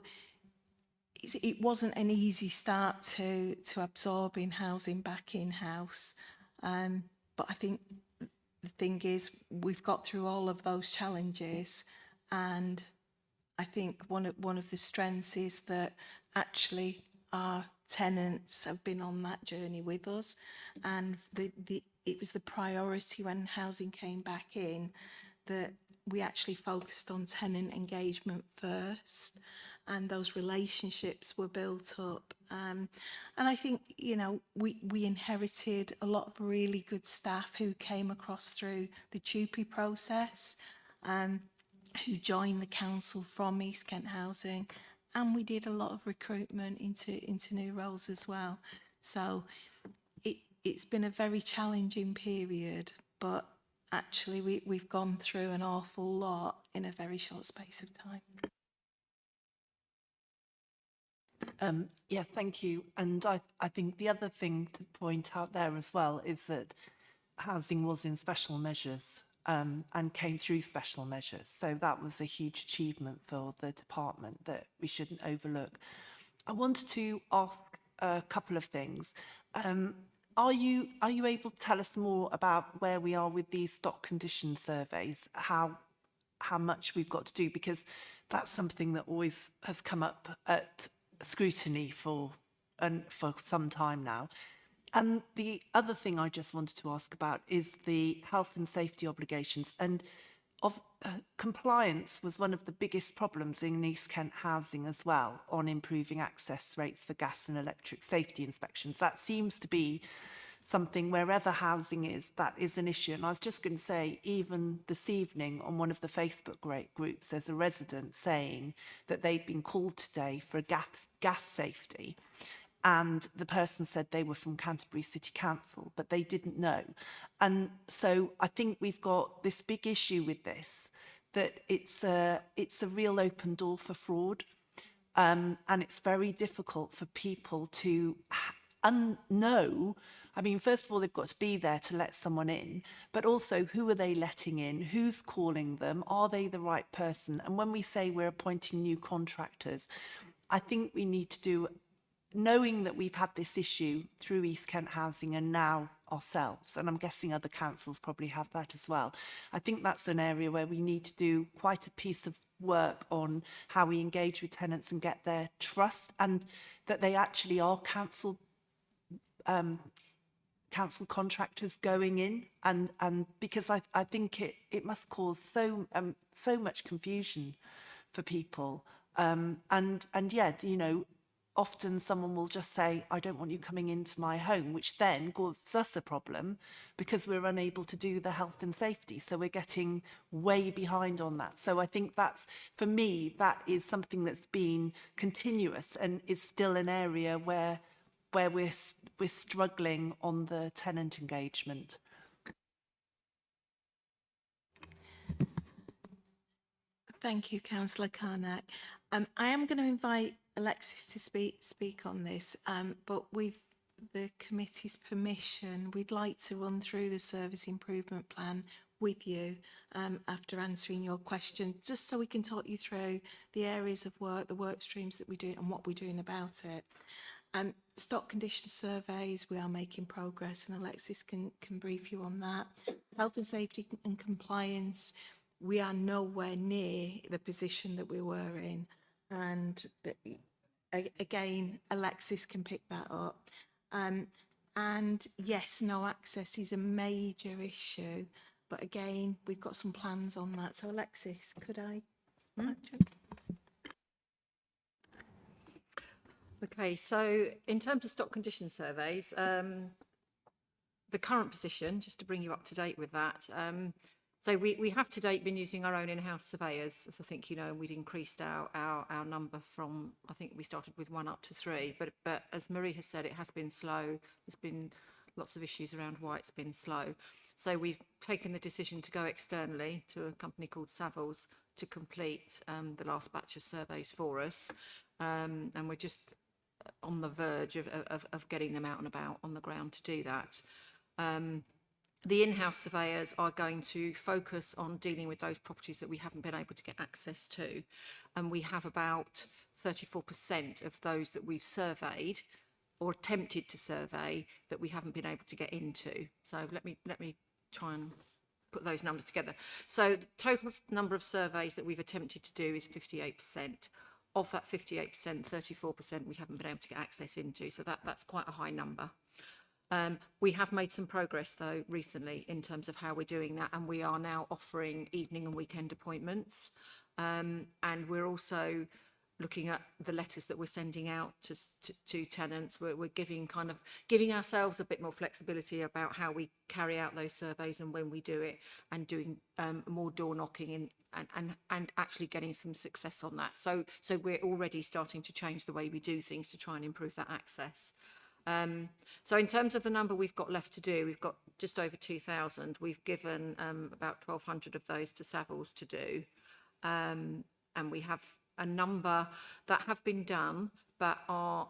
it wasn't an easy start to absorbing housing back in-house. But I think the thing is, we've got through all of those challenges, and I think one of the strengths is that actually our tenants have been on that journey with us, and it was the priority when housing came back in that we actually focused on tenant engagement first, and those relationships were built up. And I think, you know, we inherited a lot of really good staff who came across through the TUPE process, who joined the council from East Kent Housing, and we did a lot of recruitment into new roles as well. So it's been a very challenging period, but actually we've gone through an awful lot in a very short space of time. Yeah, thank you. And I think the other thing to point out there as well is that housing was in special measures and came through special measures. So that was a huge achievement for the department that we shouldn't overlook. I wanted to ask a couple of things. Are you able to tell us more about where we are with these stock condition surveys, how much we've got to do? Because that's something that always has come up at scrutiny for some time now. And the other thing I just wanted to ask about is the health and safety obligations. And compliance was one of the biggest problems in East Kent Housing as well, on improving access rates for gas and electric safety inspections. That seems to be something, wherever housing is, that is an issue. And I was just going to say, even this evening on one of the Facebook groups, there's a resident saying that they'd been called today for a gas safety. And the person said they were from Canterbury City Council, but they didn't know. And so I think we've got this big issue with this, that it's a real open door for fraud. And it's very difficult for people to know. I mean, first of all, they've got to be there to let someone in, but also who are they letting in? Who's calling them? Are they the right person? And when we say we're appointing new contractors, I think we need to do, knowing that we've had this issue through East Kent Housing and now ourselves, and I'm guessing other councils probably have that as well. I think that's an area where we need to do quite a piece of work on how we engage with tenants and get their trust, and that they actually are council council contractors going in, and because I think it must cause so much confusion for people, and yet, you know, often someone will just say, I don't want you coming into my home, which then causes us a problem because we're unable to do the health and safety. So we're getting way behind on that. So I think that's, for me, that is something that's been continuous and is still an area where we're struggling on the tenant engagement. Thank you, Councillor Carnac. I am going to invite Alexis to speak on this, but with the committee's permission, we'd like to run through the service improvement plan with you after answering your question, just so we can talk you through the areas of work, the work streams that we do and what we're doing about it. Stock condition surveys, we are making progress, and Alexis can brief you on that. Health and safety and compliance, we are nowhere near the position that we were in, and again, Alexis can pick that up. And yes, no access is a major issue, but again, we've got some plans on that. So Alexis, could I? Okay, so in terms of stock condition surveys, the current position, just to bring you up to date with that, so we have to date been using our own in-house surveyors, as I think you know, and we'd increased our number from, I think we started with 1 up to 3, but as Marie has said, it has been slow. There's been lots of issues around why it's been slow. So we've taken the decision to go externally to a company called Savills to complete the last batch of surveys for us, and we're just on the verge of getting them out and about on the ground to do that. The in-house surveyors are going to focus on dealing with those properties that we haven't been able to get access to, and we have about 34% of those that we've surveyed or attempted to survey that we haven't been able to get into. So let me try and put those numbers together. So the total number of surveys that we've attempted to do is 58%. Of that 58%, 34% we haven't been able to get access into, so that's quite a high number. We have made some progress though recently in terms of how we're doing that, and we are now offering evening and weekend appointments, and we're also looking at the letters that we're sending out to tenants. We're giving ourselves a bit more flexibility about how we carry out those surveys and when we do it, and doing more door knocking in, and actually getting some success on that. So we're already starting to change the way we do things to try and improve that access. So in terms of the number we've got left to do, we've got just over 2,000. We've given about 1,200 of those to Savills to do, and we have a number that have been done but are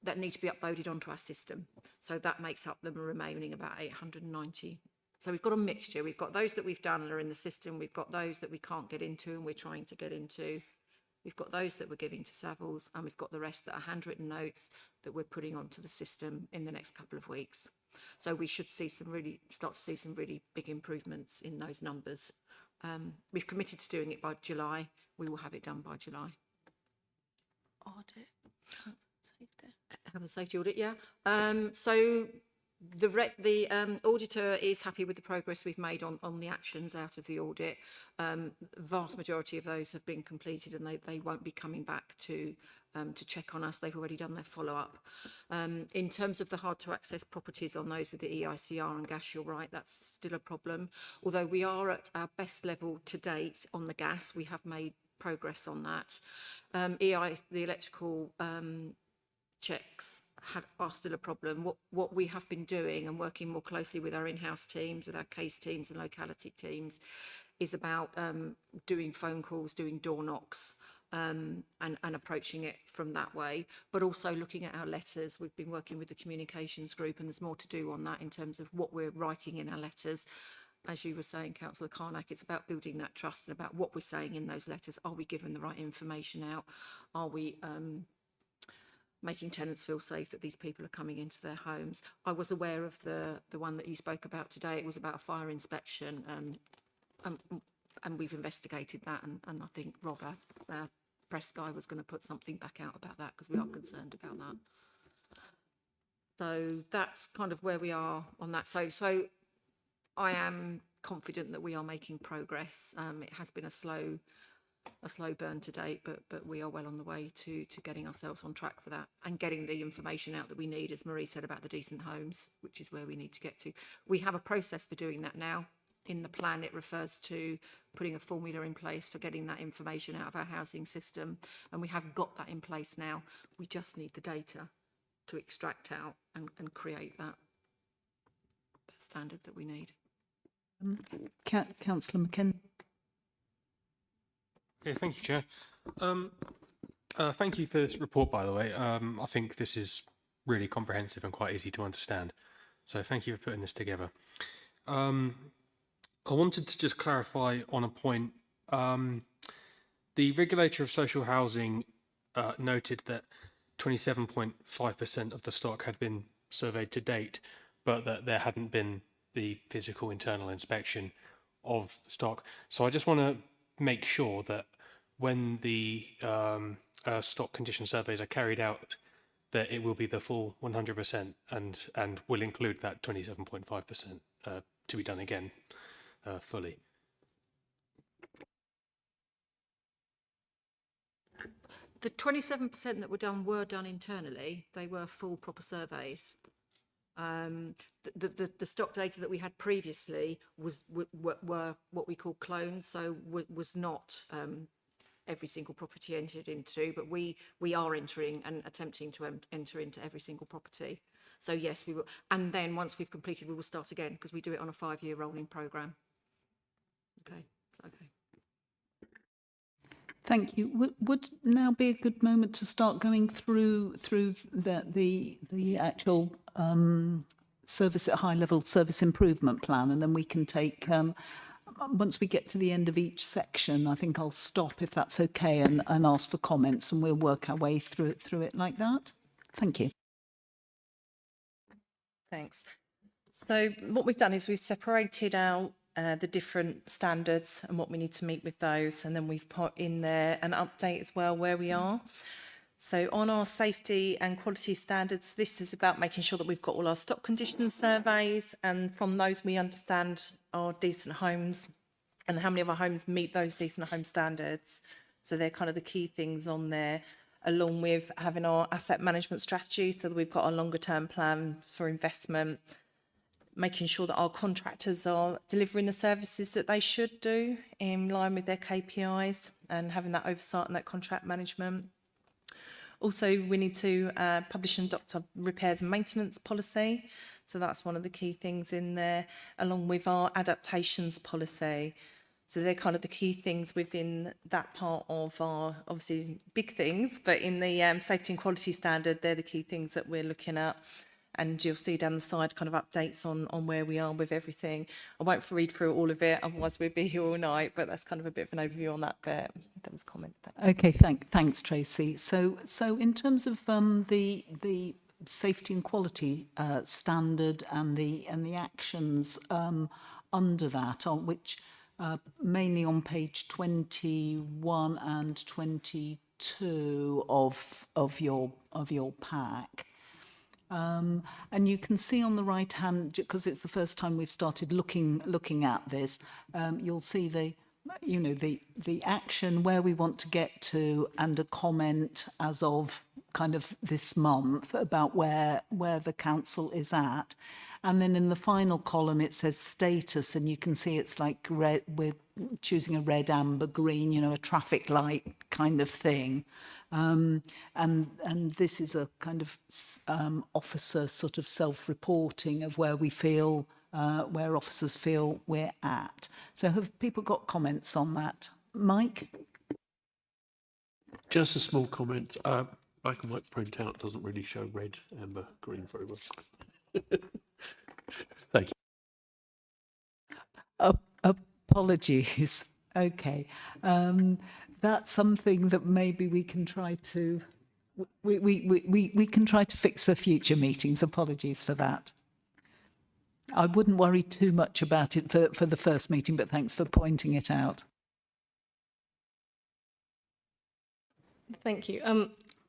that need to be uploaded onto our system. So that makes up the remaining about 890. So we've got a mixture. We've got those that we've done and are in the system. We've got those that we can't get into and we're trying to get into. We've got those that we're giving to Savills, and we've got the rest that are handwritten notes that we're putting onto the system in the next couple of weeks. So we should start to see some really big improvements in those numbers. We've committed to doing it by July. We will have it done by July. Audit. Health and safety audit, yeah. So the auditor is happy with the progress we've made on the actions out of the audit. Vast majority of those have been completed, and they won't be coming back to check on us. They've already done their follow-up. In terms of the hard to access properties on those with the EICR and gas, you're right, that's still a problem. Although we are at our best level to date on the gas, we have made progress on that. The electrical checks are still a problem. What we have been doing and working more closely with our in-house teams, with our case teams and locality teams, is about doing phone calls, doing door knocks, and approaching it from that way, but also looking at our letters. We've been working with the communications group, and there's more to do on that in terms of what we're writing in our letters. As you were saying, Councillor Carnac, it's about building that trust and about what we're saying in those letters. Are we giving the right information out? Are we making tenants feel safe that these people are coming into their homes? I was aware of the one that you spoke about today. It was about a fire inspection, and we've investigated that, and I think Rob, our press guy, was going to put something back out about that because we are concerned about that. So that's kind of where we are on that. So I am confident that we are making progress. It has been a slow burn to date, but we are well on the way to getting ourselves on track for that and getting the information out that we need, as Marie said, about the decent homes, which is where we need to get to. We have a process for doing that now. In the plan, it refers to putting a formula in place for getting that information out of our housing system, and we have got that in place now. We just need the data to extract out and create that standard that we need. Councillor McKenzie. Okay, thank you, Chair. Thank you for this report, by the way. I think this is really comprehensive and quite easy to understand. So thank you for putting this together. I wanted to just clarify on a point. The regulator of social housing noted that 27.5% of the stock had been surveyed to date, but that there hadn't been the physical internal inspection of stock. So I just want to make sure that when the stock condition surveys are carried out, that it will be the full 100% and will include that 27.5% to be done again fully. The 27% that were done internally. They were full proper surveys. The stock data that we had previously were what we call clones, so was not every single property entered into, but we are entering and attempting to enter into every single property. So yes, we will. And then once we've completed, we will start again because we do it on a 5-year rolling programme. Okay. Okay. Thank you. Would now be a good moment to start going through the actual service at high level service improvement plan, and then we can take once we get to the end of each section, I think I'll stop if that's okay and ask for comments, and we'll work our way through it like that. Thank you. Thanks. So what we've done is we've separated out the different standards and what we need to meet with those, and then we've put in there an update as well where we are. So on our safety and quality standards, this is about making sure that we've got all our stock condition surveys, and from those we understand our decent homes and how many of our homes meet those decent home standards. So they're kind of the key things on there, along with having our asset management strategy so that we've got a longer term plan for investment, making sure that our contractors are delivering the services that they should do in line with their KPIs and having that oversight and that contract management. Also, we need to publish and adopt a repairs and maintenance policy. So that's one of the key things in there, along with our adaptations policy. So they're kind of the key things within that part of our, obviously big things, but in the safety and quality standard, they're the key things that we're looking at. And you'll see down the side kind of updates on where we are with everything. I won't read through all of it, otherwise we'd be here all night, but that's kind of a bit of an overview on that bit. That was a comment. Okay, thanks, Tracy. So in terms of the safety and quality standard and the actions under that, on which mainly on page 21 and 22 of your pack. And you can see on the right hand, because it's the first time we've started looking at this, you'll see the action where we want to get to, and a comment as of kind of this month about where the council is at. And then in the final column it says status, and you can see it's like red, we're choosing a red, amber, green, a traffic light kind of thing. And this is a kind of officer sort of self-reporting of where we feel, where officers feel we're at. So have people got comments on that? Mike? Just a small comment. Black and white printout doesn't really show red, amber, green very well. Thank you. Apologies. Okay. That's something that maybe we can try to we can try to fix for future meetings. Apologies for that. I wouldn't worry too much about it for the first meeting, but thanks for pointing it out. Thank you.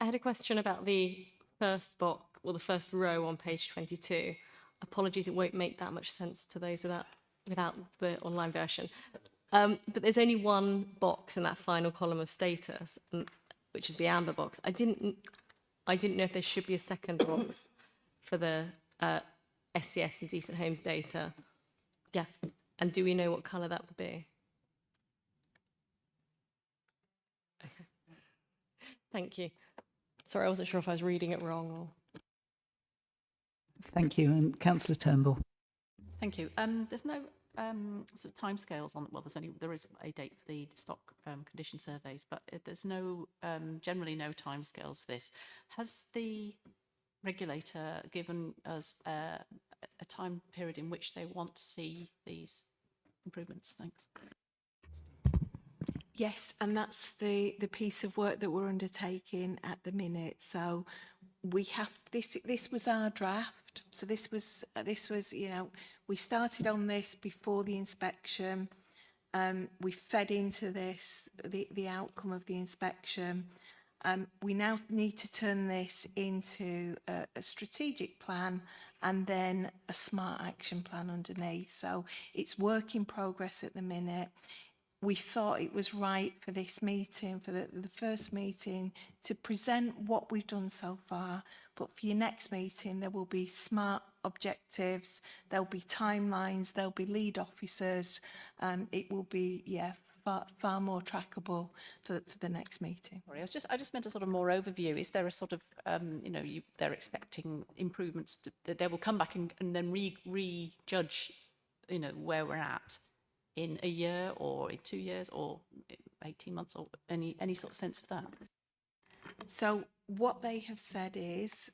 I had a question about the first box or the first row on page 22. Apologies, it won't make that much sense to those without the online version. But there's only one box in that final column of status, which is the amber box. I didn't know if there should be a second box for the SCS and decent homes data. Yeah, and do we know what colour that would be? Okay. Thank you. Sorry, I wasn't sure if I was reading it wrong or... Thank you. And Councillor Turnbull. Thank you. There's no sort of timescales on, well, there is a date for the stock condition surveys, but there's no, generally no timescales for this. Has the regulator given us a time period in which they want to see these improvements? Thanks. Yes, and that's the piece of work that we're undertaking at the minute. So we have this was our draft. So this was we started on this before the inspection. We fed into this the outcome of the inspection. We now need to turn this into a strategic plan and then a smart action plan underneath. So it's work in progress at the minute. We thought it was right for this meeting, for the first meeting, to present what we've done so far. But for your next meeting, there will be smart objectives, there'll be timelines, there'll be lead officers. It will be, far more trackable for the next meeting. Sorry, I just meant a sort of more overview. Is there a sort of, they're expecting improvements that they will come back and then rejudge, where we're at in a year or in 2 years or 18 months or any sort of sense of that? So what they have said is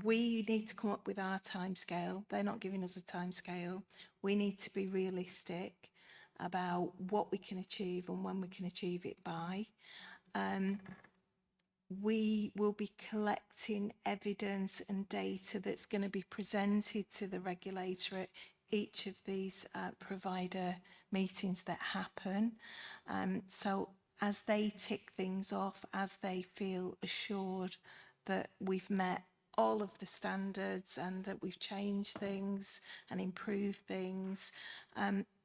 we need to come up with our timescale. They're not giving us a timescale. We need to be realistic about what we can achieve and when we can achieve it by. We will be collecting evidence and data that's going to be presented to the regulator at each of these provider meetings that happen. So as they tick things off, as they feel assured that we've met all of the standards and that we've changed things and improved things,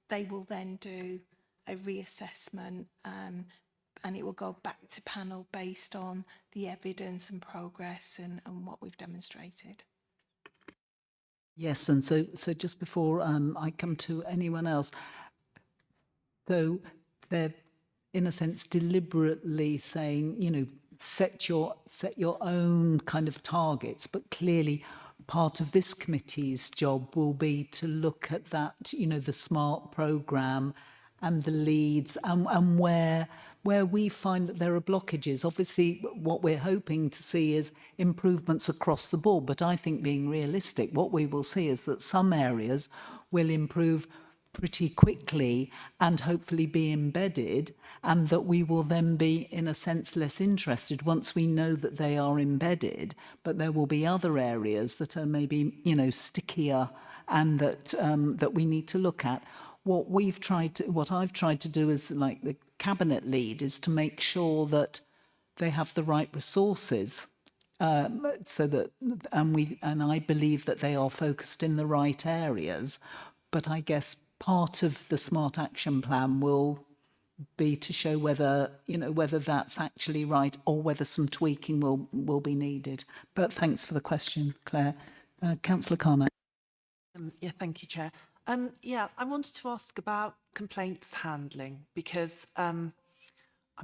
they will then do a reassessment and it will go back to panel based on the evidence and progress and what we've demonstrated. Yes, and so just before I come to anyone else, so they're in a sense deliberately saying, set your own kind of targets, but clearly part of this committee's job will be to look at that, the SMART programme and the leads and where we find that there are blockages. Obviously, what we're hoping to see is improvements across the board, but I think being realistic, what we will see is that some areas will improve pretty quickly and hopefully be embedded, and that we will then be, in a sense, less interested once we know that they are embedded, but there will be other areas that are maybe, stickier and that we need to look at. What I've tried to do as like the cabinet lead is to make sure that they have the right resources, so that and I believe that they are focused in the right areas. But I guess part of the Smart Action Plan will be to show whether that's actually right or whether some tweaking will be needed. But thanks for the question, Claire. Councillor Carney. Thank you, Chair. I wanted to ask about complaints handling, because I'm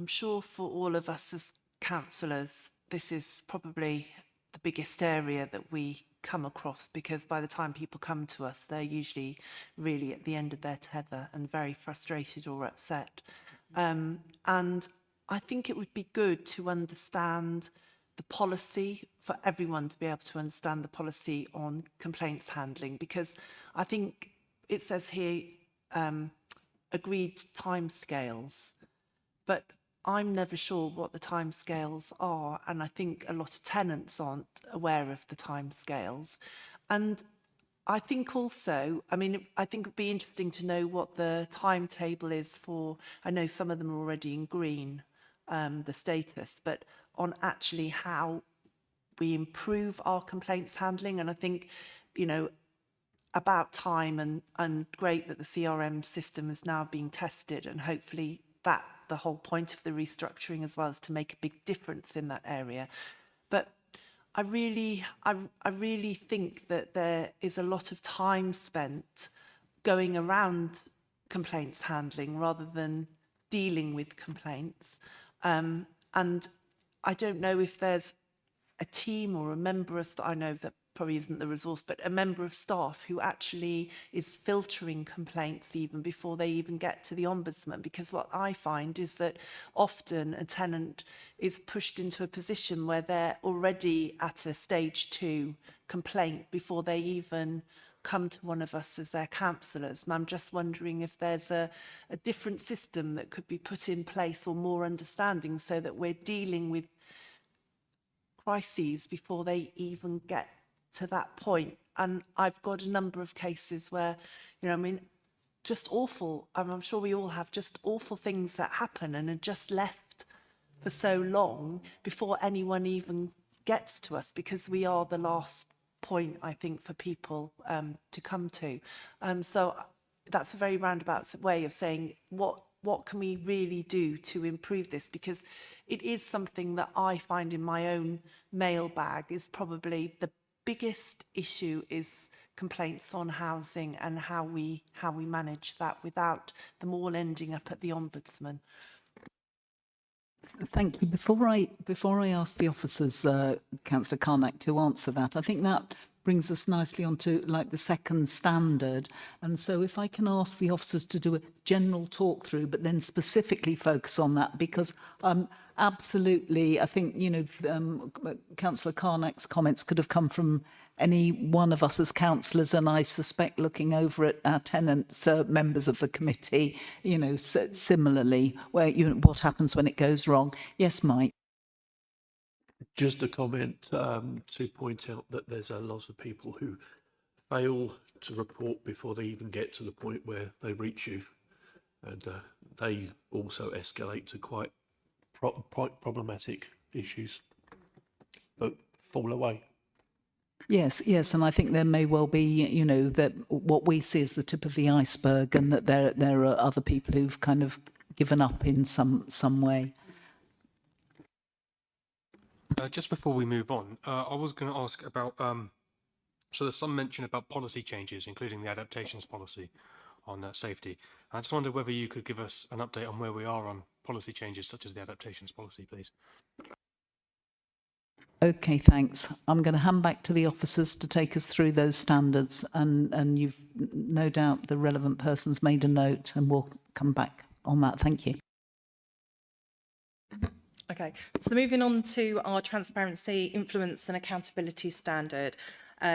sure for all of us as councillors, this is probably the biggest area that we come across, because by the time people come to us, they're usually really at the end of their tether and very frustrated or upset. And I think it would be good to understand the policy, for everyone to be able to understand the policy on complaints handling, because I think it says here agreed timescales, but I'm never sure what the timescales are, and I think a lot of tenants aren't aware of the timescales. And I think also, I think it would be interesting to know what the timetable is for, I know some of them are already in green, the status, but on actually how we improve our complaints handling. And I think, you know, about time and great that the CRM system is now being tested, and hopefully that the whole point of the restructuring as well is to make a big difference in that area. But I really think that there is a lot of time spent going around complaints handling rather than dealing with complaints. And I don't know if there's a team or a member of staff, I know that probably isn't the resource, but a member of staff who actually is filtering complaints even before they even get to the Ombudsman. Because what I find is that often a tenant is pushed into a position where they're already at a stage 2 complaint before they even come to one of us as their counsellors. And I'm just wondering if there's a different system that could be put in place, or more understanding, so that we're dealing with crises before they even get to that point. And I've got a number of cases where, you know, I mean, just awful, I'm sure we all have just awful things that happen and are just left for so long before anyone even gets to us, because we are the last point, I think, for people to come to. So that's a very roundabout way of saying what can we really do to improve this, because it is something that I find in my own mailbag is probably the biggest issue, is complaints on housing and how we manage that without them all ending up at the Ombudsman. Thank you. Before I ask the officers, Councillor Carnac, to answer that, I think that brings us nicely onto like the second standard. And so if I can ask the officers to do a general talk through, but then specifically focus on that, because absolutely, I think, you know, Councillor Carnac's comments could have come from any one of us as councillors, and I suspect looking over at our tenants, members of the committee, you know, similarly, where, you know, what happens when it goes wrong. Yes, Mike. Just a comment to point out that there's a lot of people who fail to report before they even get to the point where they reach you, and they also escalate to quite problematic issues, but fall away. Yes, yes, and I think there may well be, you know, that what we see is the tip of the iceberg, and that there are other people who've kind of given up in some way. Just before we move on, I was going to ask about, so there's some mention about policy changes, including the adaptations policy on safety. I just wondered whether you could give us an update on where we are on policy changes such as the adaptations policy, please. Okay, thanks. I'm going to hand back to the officers to take us through those standards, and you've no doubt the relevant person's made a note, and we'll come back on that. Thank you. Okay, so moving on to our transparency, influence and accountability standard.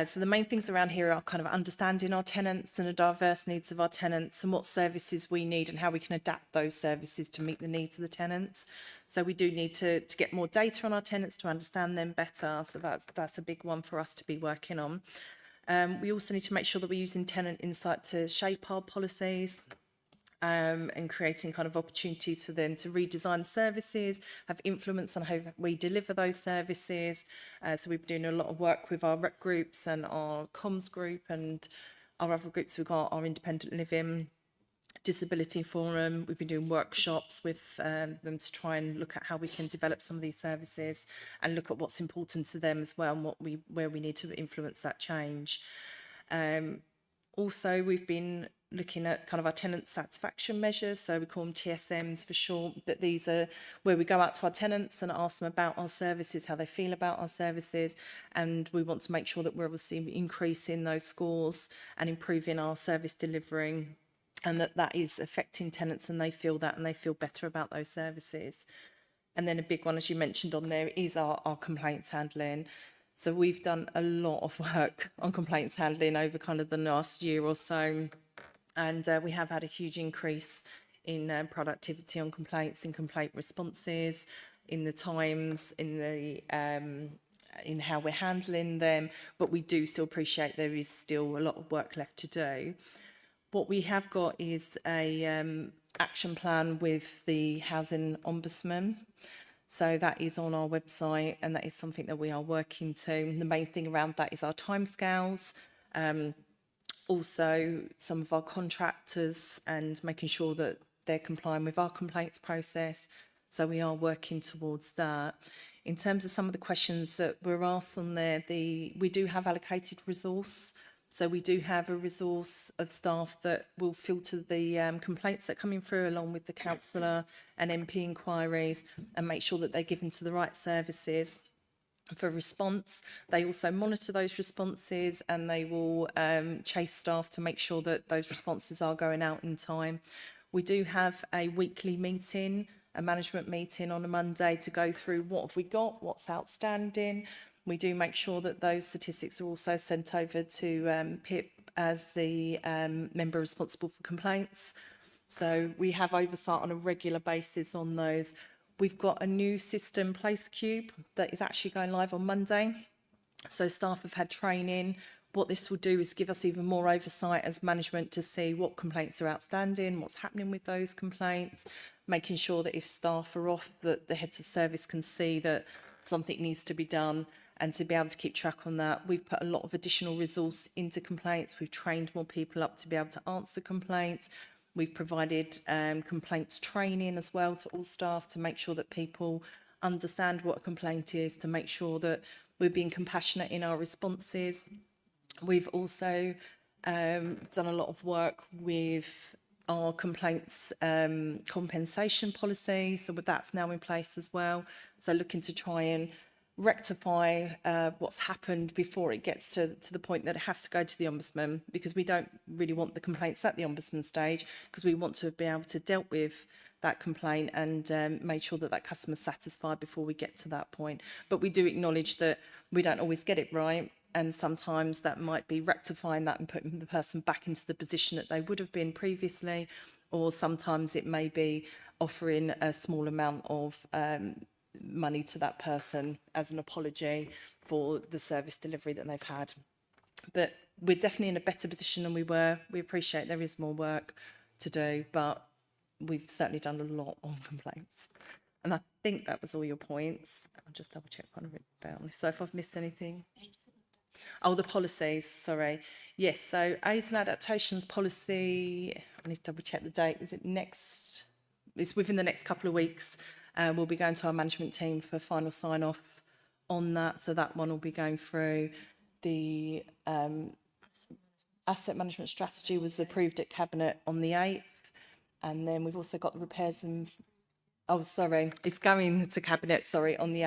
So the main things around here are kind of understanding our tenants and the diverse needs of our tenants, and what services we need and how we can adapt those services to meet the needs of the tenants. So we do need to get more data on our tenants to understand them better. So that's a big one for us to be working on. We also need to make sure that we're using tenant insight to shape our policies. And creating kind of opportunities for them to redesign services, have influence on how we deliver those services. So we've been doing a lot of work with our rep groups and our comms group and our other groups. We've got our independent living, disability forum. We've been doing workshops with them to try and look at how we can develop some of these services and look at what's important to them as well, and where we need to influence that change. Also, we've been looking at kind of our tenant satisfaction measures, so we call them TSMs for short, but these are where we go out to our tenants and ask them about our services, how they feel about our services, and we want to make sure that we're obviously increasing those scores and improving our service delivering, and that is affecting tenants and they feel that and they feel better about those services. And then a big one, as you mentioned on there, is our complaints handling. So we've done a lot of work on complaints handling over kind of the last year or so. And we have had a huge increase in productivity on complaints and complaint responses, in the times, in how we're handling them. But we do still appreciate there is still a lot of work left to do. What we have got is a action plan with the Housing Ombudsman. So that is on our website, and that is something that we are working to. The main thing around that is our timescales. Also, some of our contractors and making sure that they're complying with our complaints process. So we are working towards that. In terms of some of the questions that were asked on there, we do have allocated resource. So we do have a resource of staff that will filter the complaints that are coming through along with the councillor and MP inquiries and make sure that they're given to the right services for response. They also monitor those responses, and they will chase staff to make sure that those responses are going out in time. We do have a weekly meeting, a management meeting on a Monday to go through what have we got, what's outstanding. We do make sure that those statistics are also sent over to PIP as the member responsible for complaints. So we have oversight on a regular basis on those. We've got a new system, PlaceCube, that is actually going live on Monday. So staff have had training. What this will do is give us even more oversight as management to see what complaints are outstanding, what's happening with those complaints, making sure that if staff are off, that the heads of service can see that something needs to be done, and to be able to keep track on that. We've put a lot of additional resource into complaints. We've trained more people up to be able to answer complaints. We've provided complaints training as well to all staff to make sure that people understand what a complaint is, to make sure that we're being compassionate in our responses. We've also done a lot of work with our complaints compensation policy, so that's now in place as well. So looking to try and rectify what's happened before it gets to the point that it has to go to the Ombudsman, because we don't really want the complaints at the Ombudsman stage, because we want to be able to deal with that complaint and make sure that that customer's satisfied before we get to that point. But we do acknowledge that we don't always get it right, and sometimes that might be rectifying that and putting the person back into the position that they would have been previously, or sometimes it may be offering a small amount of money to that person as an apology for the service delivery that they've had. But we're definitely in a better position than we were. We appreciate there is more work to do, but we've certainly done a lot on complaints. And I think that was all your points. I'll just double check what I've written down. So if I've missed anything. Oh, the policies, sorry. Yes, so aids and adaptations policy, I need to double check the date. Is it next? It's within the next couple of weeks. We'll be going to our management team for final sign off on that. So that one will be going through. The asset management strategy was approved at Cabinet on the 8th. And then we've also got the repairs and, oh, sorry, it's going to Cabinet, sorry, on the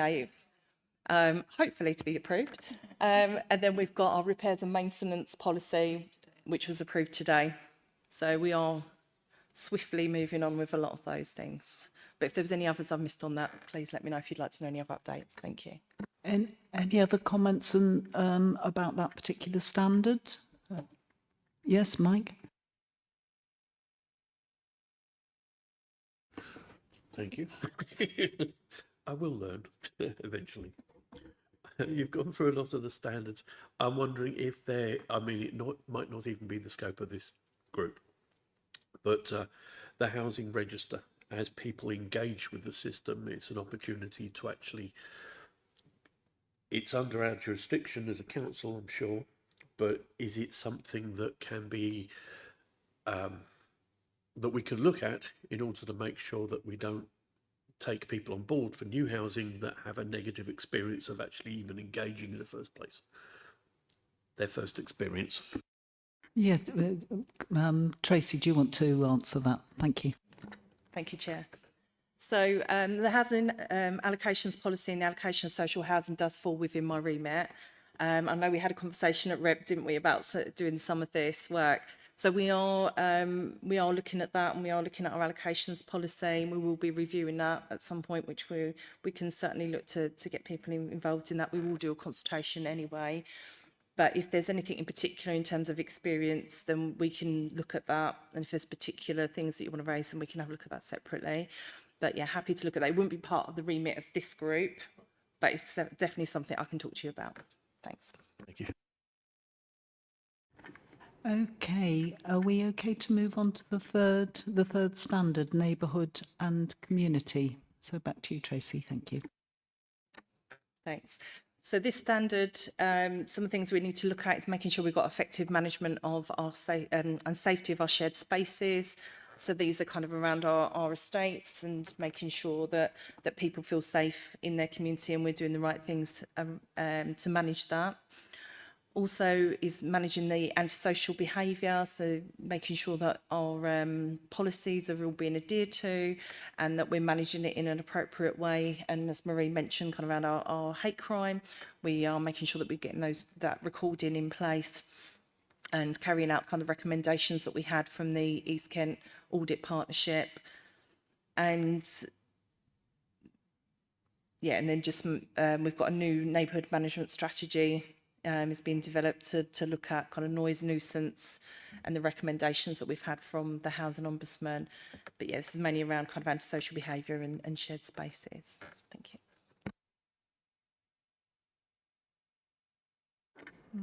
8th. Hopefully to be approved. And then we've got our repairs and maintenance policy, which was approved today. So we are swiftly moving on with a lot of those things. But if there's any others I've missed on that, please let me know if you'd like to know any other updates. Thank you. And any other comments about that particular standard? Yes, Mike? Thank you. I will learn eventually. You've gone through a lot of the standards. I'm wondering if might not even be the scope of this group, but the housing register, as people engage with the system, it's an opportunity to actually, it's under our jurisdiction as a council, I'm sure, but is it something that can be, that we can look at in order to make sure that we don't take people on board for new housing that have a negative experience of actually even engaging in the first place, their first experience? Yes, Tracy, do you want to answer that? Thank you. Thank you, Chair. So the housing allocations policy and the allocation of social housing does fall within my remit. I know we had a conversation at REP, didn't we, about doing some of this work. So we are looking at that, and we are looking at our allocations policy, and we will be reviewing that at some point, which we can certainly look to get people involved in that. We will do a consultation anyway. But if there's anything in particular in terms of experience, then we can look at that. And if there's particular things that you want to raise, then we can have a look at that separately. But yeah, happy to look at that. It wouldn't be part of the remit of this group, but it's definitely something I can talk to you about. Thanks. Thank you. Okay, are we okay to move on to the third standard, neighbourhood and community So back to you, Tracy. Thank you. Thanks. So this standard, some of the things we need to look at is making sure we've got effective management of our and safety of our shared spaces. So these are kind of around our estates and making sure that people feel safe in their community and we're doing the right things to manage that. Also is managing the antisocial behaviour, so making sure that our policies are all being adhered to and that we're managing it in an appropriate way. And as Marie mentioned, kind of around our hate crime, we are making sure that we're getting that recording in place and carrying out kind of recommendations that we had from the East Kent Audit Partnership. And yeah, and then just we've got a new neighbourhood management strategy is being developed to look at kind of noise nuisance and the recommendations that we've had from the Housing Ombudsman. But yeah, this is mainly around kind of antisocial behaviour and shared spaces. Thank you.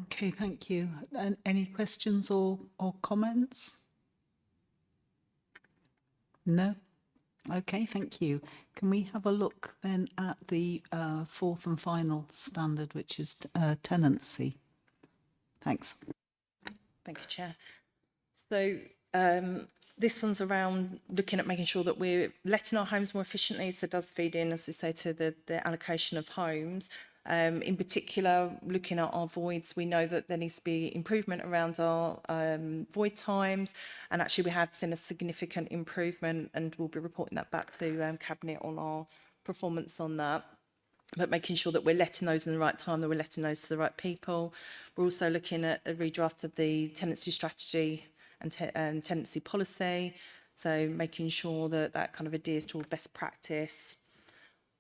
Okay, thank you. And any questions or comments? No? Okay, thank you. Can we have a look then at the fourth and final standard, which is tenancy? Thanks. Thank you, Chair. So this one's around looking at making sure that we're letting our homes more efficiently. So it does feed in, as we say, to the allocation of homes. In particular, looking at our voids, we know that there needs to be improvement around our void times, and actually we have seen a significant improvement, and we'll be reporting that back to Cabinet on our performance on that. But making sure that we're letting those in the right time, that we're letting those to the right people. We're also looking at a redraft of the tenancy strategy and tenancy policy, so making sure that that kind of adheres to all best practice.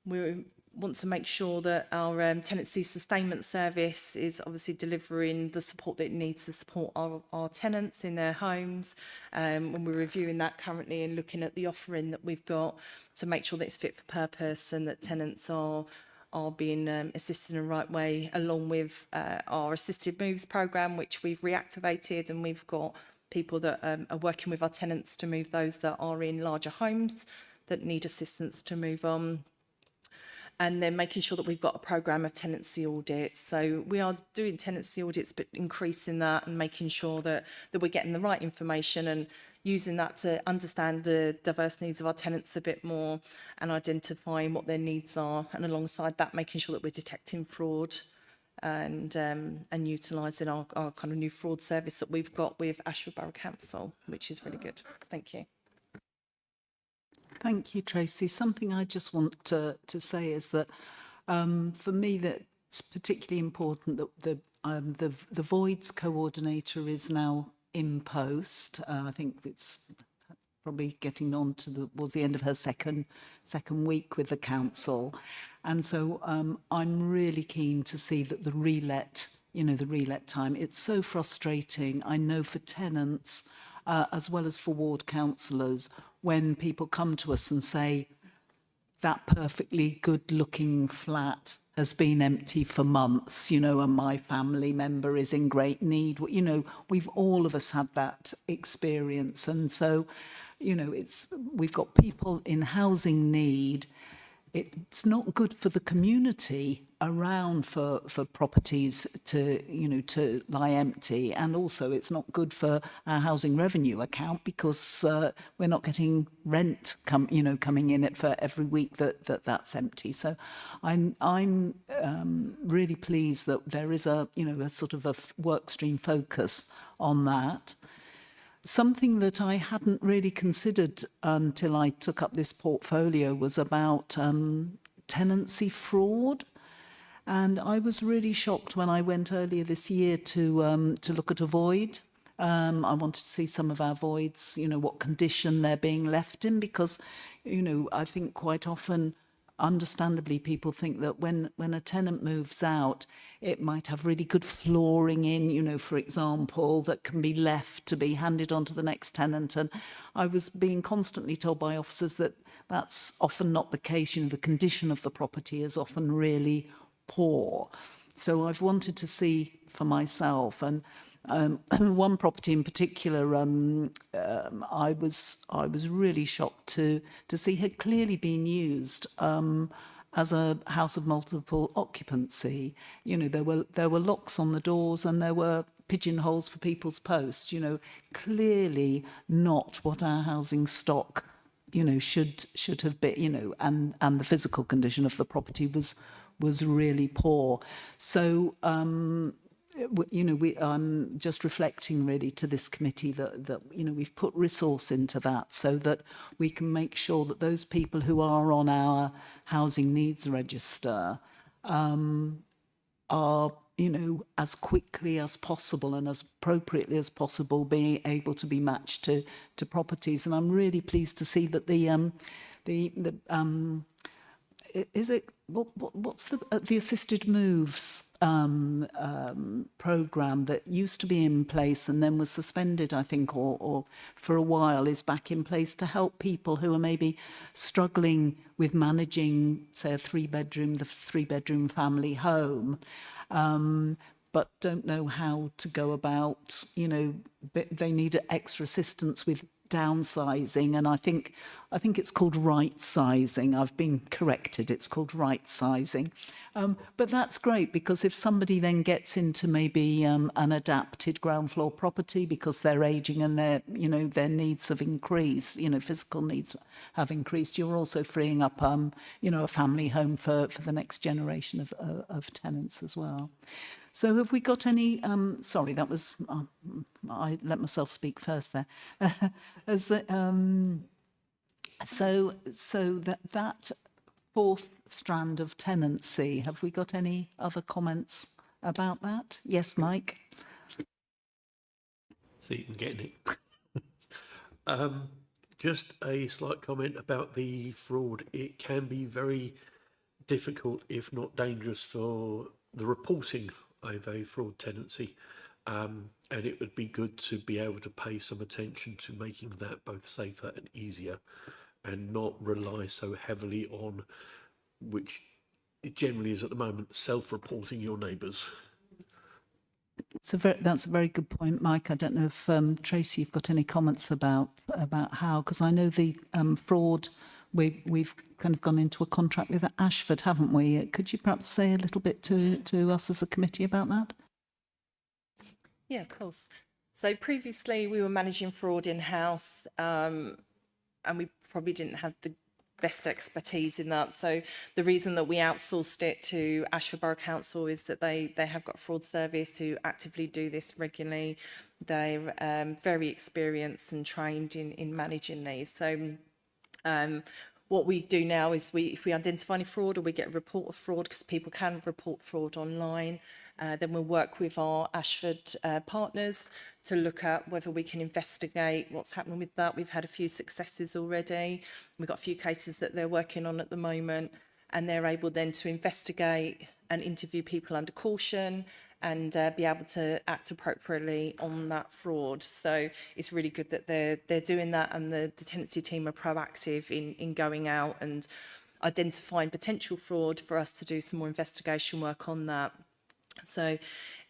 We want to make sure that our tenancy sustainment service is obviously delivering the support that it needs to support our tenants in their homes. When we're reviewing that currently and looking at the offering that we've got to make sure that it's fit for purpose and that tenants are being assisted in the right way, along with our assisted moves programme, which we've reactivated, and we've got people that are working with our tenants to move those that are in larger homes that need assistance to move on. And then making sure that we've got a programme of tenancy audits. So we are doing tenancy audits, but increasing that and making sure that we're getting the right information and using that to understand the diverse needs of our tenants a bit more and identifying what their needs are. And alongside that, making sure that we're detecting fraud and utilising our kind of new fraud service that we've got with Ashford Borough Council, which is really good. Thank you. Thank you, Tracy. Something I just want to say is that for me, that it's particularly important that the voids coordinator is now in post. I think it's probably getting on towards the end of her second week with the council, and so I'm really keen to see that the relet time. It's so frustrating. I know for tenants as well as for ward councillors, when people come to us and say that perfectly good-looking flat has been empty for months, and my family member is in great need. We've all of us had that experience. And so, we've got people in housing need. It's not good for the community around for properties to lie empty, and also it's not good for our housing revenue account because we're not getting rent coming in for every week that's empty. So I'm really pleased that there is a sort of a work stream focus on that. Something that I hadn't really considered until I took up this portfolio was about tenancy fraud. And I was really shocked when I went earlier this year to look at a void. I wanted to see some of our voids, what condition they're being left in, because, I think quite often, understandably, people think that when a tenant moves out, it might have really good flooring in, for example, that can be left to be handed on to the next tenant. And I was being constantly told by officers that that's often not the case. The condition of the property is often really poor. So I've wanted to see for myself. And one property in particular, I was really shocked to see had clearly been used as a house of multiple occupancy. You know, there were locks on the doors and there were pigeonholes for people's posts. You know, clearly not what our housing stock, you know, should have been. You know, and the physical condition of the property was really poor. So. You know, I'm just reflecting really to this committee that you know, we've put resource into that so that we can make sure that those people who are on our housing needs register are, you know, as quickly as possible and as appropriately as possible being able to be matched to properties. And I'm really pleased to see that what's the assisted moves program that used to be in place and then was suspended, I think, or for a while, is back in place to help people who are maybe struggling with managing, say, the three-bedroom family home, but don't know how to go about, you know, they need extra assistance with downsizing, and I think it's called right sizing. I've been corrected, it's called right sizing. But that's great, because if somebody then gets into maybe an adapted ground floor property because they're aging and their needs have increased, you know, physical needs have increased, you're also freeing up you know, a family home for the next generation of tenants as well. So have we got any, sorry, that was, I let myself speak first there. So that fourth strand of tenancy, have we got any other comments about that? Yes, Mike? See, I'm getting it. Just a slight comment about the fraud. It can be very difficult, if not dangerous, for the reporting of a fraud tenancy. And it would be good to be able to pay some attention to making that both safer and easier, and not rely so heavily on, which it generally is at the moment, self-reporting your neighbours. That's a very good point, Mike. I don't know if Tracy, you've got any comments about how, because I know the fraud, we've kind of gone into a contract with Ashford, haven't we? Could you perhaps say a little bit to us as a committee about that? Yeah, of course. So previously we were managing fraud in-house, and we probably didn't have the best expertise in that. So the reason that we outsourced it to Ashford Borough Council is that they have got a fraud service who actively do this regularly. They're very experienced and trained in managing these. So what we do now is if we identify any fraud or we get a report of fraud, because people can report fraud online, then we'll work with our Ashford partners to look at whether we can investigate what's happening with that. We've had a few successes already. We've got a few cases that they're working on at the moment, and they're able then to investigate and interview people under caution and be able to act appropriately on that fraud. So it's really good that they're doing that, and the tenancy team are proactive in going out and identifying potential fraud for us to do some more investigation work on that. So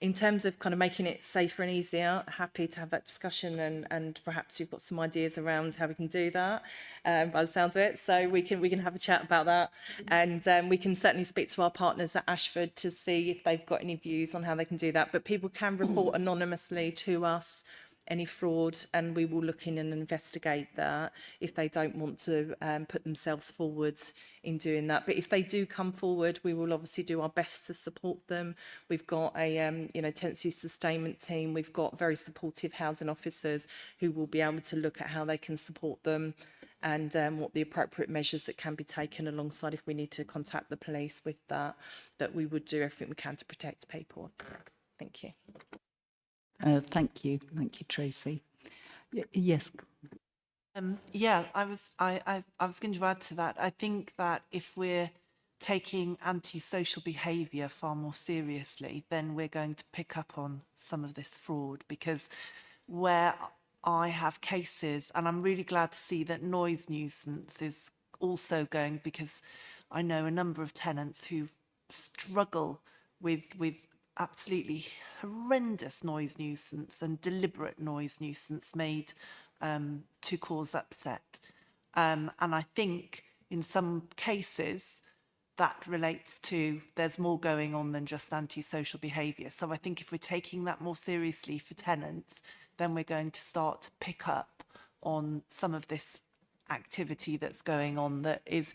in terms of kind of making it safer and easier, happy to have that discussion, and perhaps you've got some ideas around how we can do that by the sounds of it. So we can have a chat about that, and we can certainly speak to our partners at Ashford to see if they've got any views on how they can do that. But people can report anonymously to us any fraud, and we will look in and investigate that if they don't want to put themselves forward in doing that. But if they do come forward, we will obviously do our best to support them. We've got a tenancy sustainment team. We've got very supportive housing officers who will be able to look at how they can support them, and what the appropriate measures that can be taken alongside if we need to contact the police with that. But we would do everything we can to protect people. Thank you. Thank you, Tracy. Yes. Yeah, I was going to add to that. I think that if we're taking antisocial behaviour far more seriously, then we're going to pick up on some of this fraud, because where I have cases, and I'm really glad to see that noise nuisance is also going, because I know a number of tenants who struggle with absolutely horrendous noise nuisance and deliberate noise nuisance made to cause upset. And I think in some cases that relates to there's more going on than just antisocial behaviour. So I think if we're taking that more seriously for tenants, then we're going to start to pick up on some of this activity that's going on that is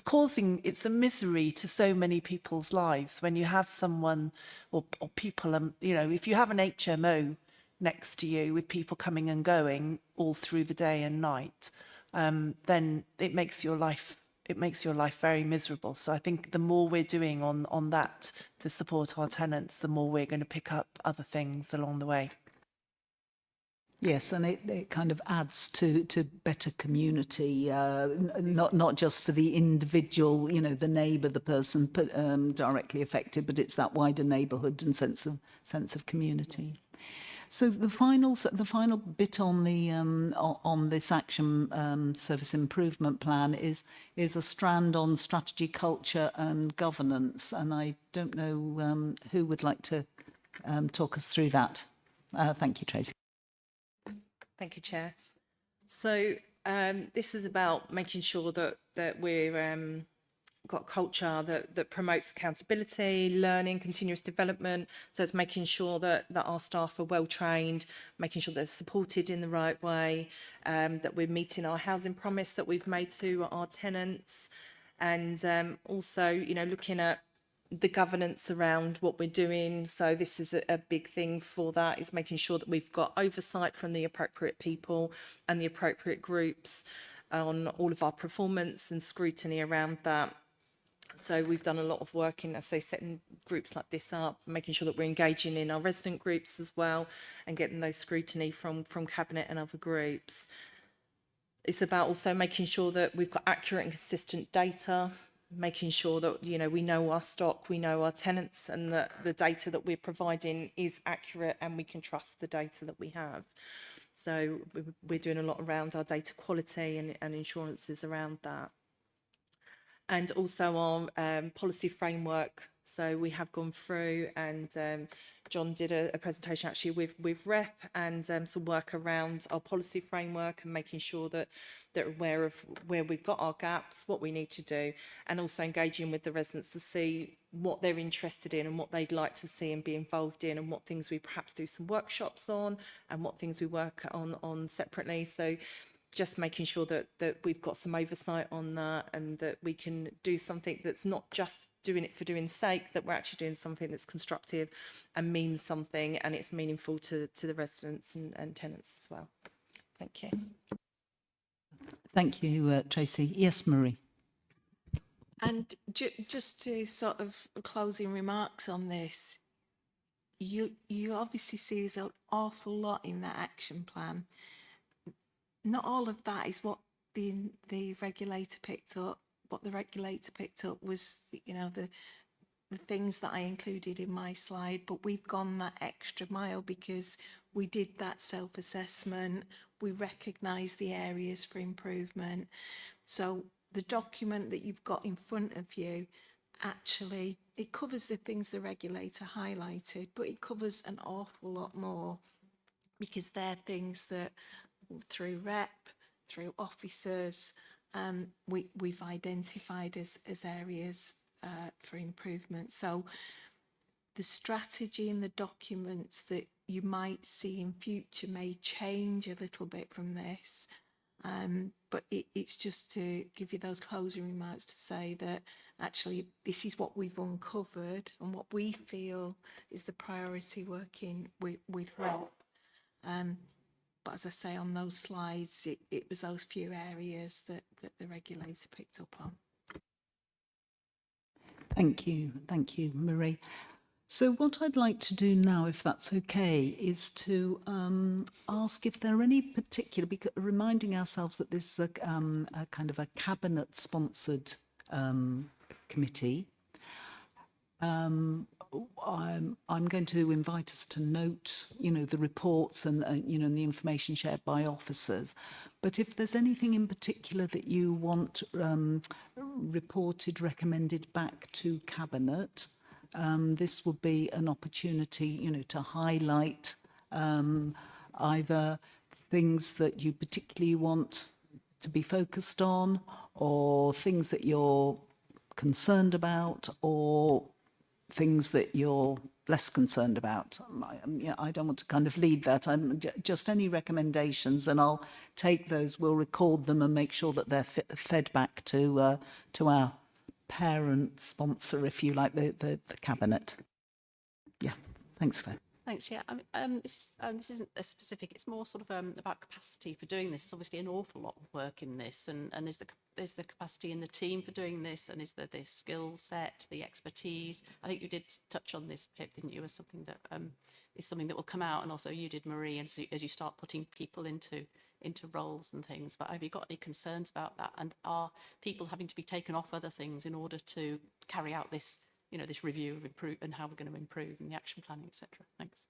causing, it's a misery to so many people's lives when you have someone or people, you know, if you have an HMO next to you with people coming and going all through the day and night, then it makes your life very miserable. So I think the more we're doing on that to support our tenants, the more we're going to pick up other things along the way. Yes, and it kind of adds to better community, not just for the individual, you know, the neighbour, the person directly affected, but it's that wider neighbourhood and sense of community. So the final bit on the on this action service improvement plan is a strand on strategy, culture, and governance. And I don't know who would like to talk us through that. Thank you, Tracy. Thank you, Chair. So this is about making sure that we're got a culture that promotes accountability, learning, continuous development. So it's making sure that our staff are well trained, making sure they're supported in the right way, that we're meeting our housing promise that we've made to our tenants, and also, you know, looking at the governance around what we're doing. So this is a big thing for that, is making sure that we've got oversight from the appropriate people and the appropriate groups on all of our performance and scrutiny around that. So we've done a lot of work in, as I say, setting groups like this up, making sure that we're engaging in our resident groups as well and getting those scrutiny from Cabinet and other groups. It's about also making sure that we've got accurate and consistent data, making sure that, you know, we know our stock, we know our tenants, and that the data that we're providing is accurate and we can trust the data that we have. So we're doing a lot around our data quality and insurances around that. And also our policy framework. So we have gone through, and John did a presentation actually with REP, and some work around our policy framework and making sure that they're aware of where we've got our gaps, what we need to do, and also engaging with the residents to see what they're interested in and what they'd like to see and be involved in, and what things we perhaps do some workshops on and what things we work on separately. So just making sure that we've got some oversight on that, and that we can do something that's not just doing it for doing sake, that we're actually doing something that's constructive and means something, and it's meaningful to the residents and tenants as well. Thank you. Thank you, Tracy. Yes, Marie. And just to sort of closing remarks on this, you obviously see there's an awful lot in that action plan. Not all of that is what the regulator picked up. What the regulator picked up was, you know, the things that I included in my slide, but we've gone that extra mile because we did that self-assessment. We recognise the areas for improvement. So the document that you've got in front of you, actually, it covers the things the regulator highlighted, but it covers an awful lot more, because they're things that through REP, through officers, we've identified as areas for improvement. So the strategy and the documents that you might see in future may change a little bit from this, but it's just to give you those closing remarks to say that actually this is what we've uncovered and what we feel is the priority working with REP. But as I say, on those slides, it was those few areas that the regulator picked up on. Thank you, Marie. So what I'd like to do now, if that's okay, is to ask if there are any particular, because reminding ourselves that this is a kind of a cabinet-sponsored committee. I'm going to invite us to note, you know, the reports and you know, the information shared by officers. But if there's anything in particular that you want reported, recommended back to Cabinet, this would be an opportunity, you know, to highlight either things that you particularly want to be focused on, or things that you're concerned about, or things that you're less concerned about. I don't want to kind of lead that. Just any recommendations, and I'll take those. We'll record them and make sure that they're fed back to our parent sponsor, if you like, the cabinet. Yeah, thanks, Claire. Thanks. Yeah, this isn't a specific. It's more sort of about capacity for doing this. There's obviously an awful lot of work in this, and is the capacity in the team for doing this, and is there the skill set, the expertise? I think you did touch on this, Pip, didn't you? As something that is something that will come out, and also you did, Marie, and as you start putting people into roles and things. But have you got any concerns about that? And are people having to be taken off other things in order to carry out this? You know, this review of improve and how we're going to improve and the action planning, etc. Thanks.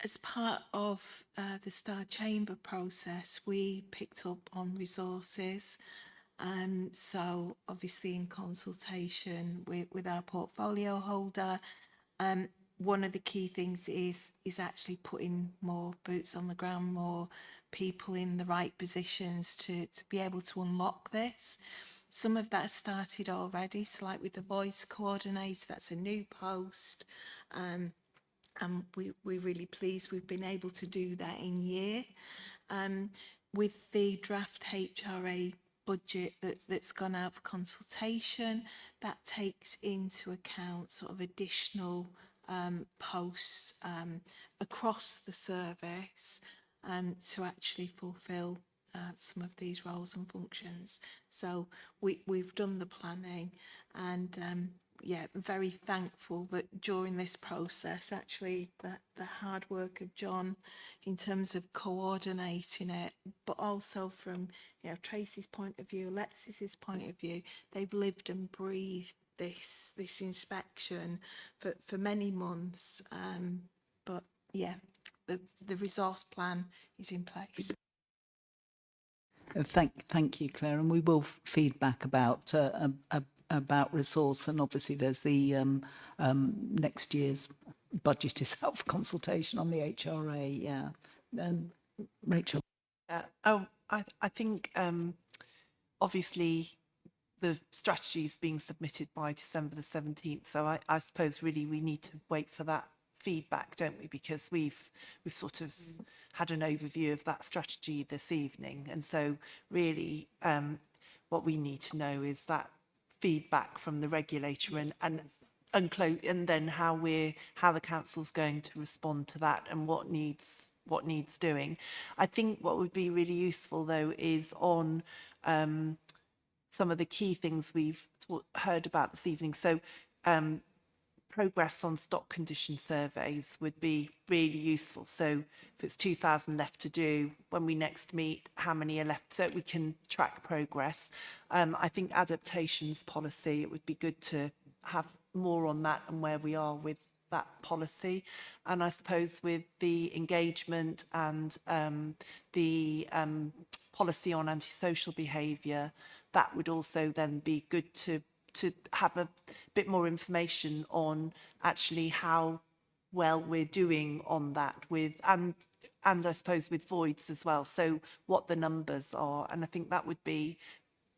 As part of the Star Chamber process, we picked up on resources. So obviously in consultation with our portfolio holder, one of the key things is actually putting more boots on the ground, more people in the right positions to be able to unlock this. Some of that started already, so like with the voice coordinator, that's a new post. And we're really pleased we've been able to do that in year. With the draft HRA budget that's gone out for consultation, that takes into account sort of additional posts across the service to actually fulfil some of these roles and functions. So we've done the planning, and yeah, very thankful that during this process, actually, the hard work of John in terms of coordinating it, but also from, you know, Tracy's point of view, Alexis's point of view, they've lived and breathed this inspection for many months. But yeah, the resource plan is in place. Thank you, Claire, and we will feed back about resource, and obviously there's the next year's budget is out for consultation on the HRA. Yeah, Rachel. I think obviously the strategy is being submitted by December the 17th, so I suppose really we need to wait for that feedback, don't we? Because we've sort of had an overview of that strategy this evening, and so really what we need to know is that feedback from the regulator and then how the council's going to respond to that and what needs doing. I think what would be really useful though is on some of the key things we've heard about this evening. So progress on stock condition surveys would be really useful. So if it's 2,000 left to do, when we next meet, how many are left, so we can track progress. I think adaptations policy, it would be good to have more on that and where we are with that policy. And I suppose with the engagement and the policy on antisocial behaviour, that would also then be good to have a bit more information on actually how well we're doing on that with and I suppose with voids as well, so what the numbers are. And I think that would be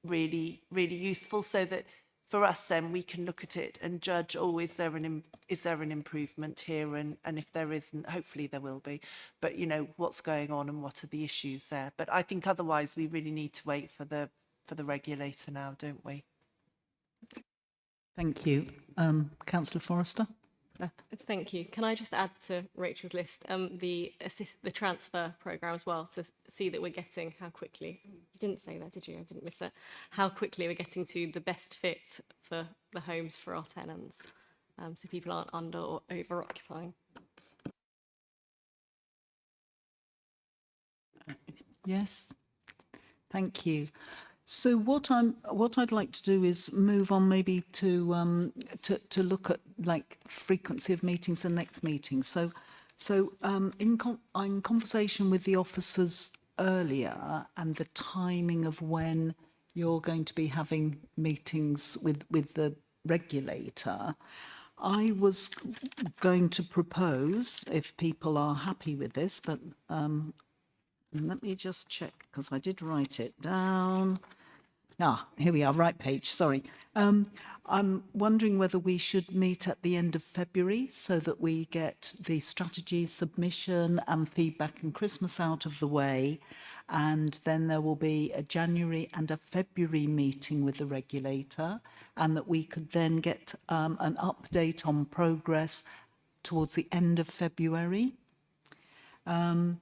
really useful, so that for us then we can look at it and judge, oh, is there an improvement here, and if there isn't, hopefully there will be, but you know what's going on and what are the issues there. But I think otherwise we really need to wait for the regulator now, don't we? Thank you. Councillor Forrester? Thank you. Can I just add to Rachel's list the transfer programme as well, to see that we're getting how quickly, you didn't say that, did you? I didn't miss it. How quickly we're getting to the best fit for the homes for our tenants, so people aren't under or over occupying. Yes. Thank you. So what I'd like to do is move on maybe to look at like frequency of meetings and next meeting. So in conversation with the officers earlier and the timing of when you're going to be having meetings with the regulator. I was going to propose, if people are happy with this, but let me just check, because I did write it down. Here we are, right page, sorry. I'm wondering whether we should meet at the end of February so that we get the strategy submission and feedback and Christmas out of the way. And then there will be a January and a February meeting with the regulator, and that we could then get an update on progress towards the end of February. And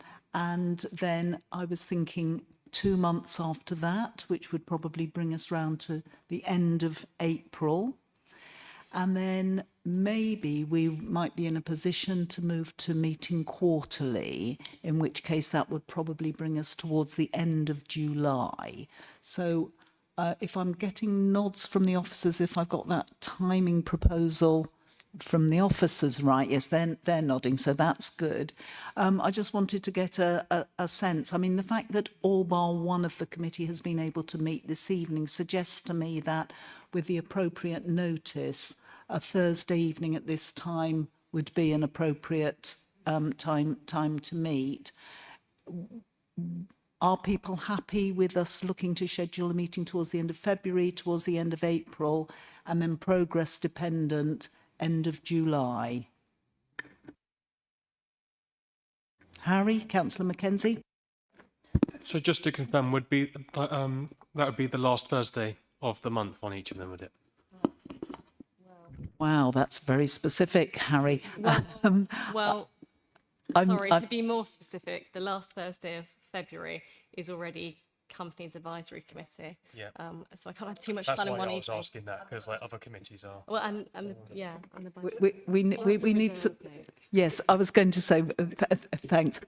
then I was thinking 2 months after that, which would probably bring us round to the end of April. And then maybe we might be in a position to move to meeting quarterly, in which case that would probably bring us towards the end of July. So if I'm getting nods from the officers, if I've got that timing proposal from the officers right, yes, they're nodding, so that's good. I just wanted to get a sense. I mean, the fact that all bar one of the committee has been able to meet this evening suggests to me that with the appropriate notice, a Thursday evening at this time would be an appropriate time to meet. Are people happy with us looking to schedule a meeting towards the end of February, towards the end of April, and then progress dependent end of July? Harry, Councillor Mackenzie? So just to confirm, would be that would be the last Thursday of the month on each of them, would it? Wow, that's very specific, Harry. Well, sorry, to be more specific, the last Thursday of February is already Companies Advisory Committee. Yeah. So I can't have too much That's fun in why one I was evening. asking that, because like other committees are. Well, and the budget. We need some. Yes, I was going to say thanks.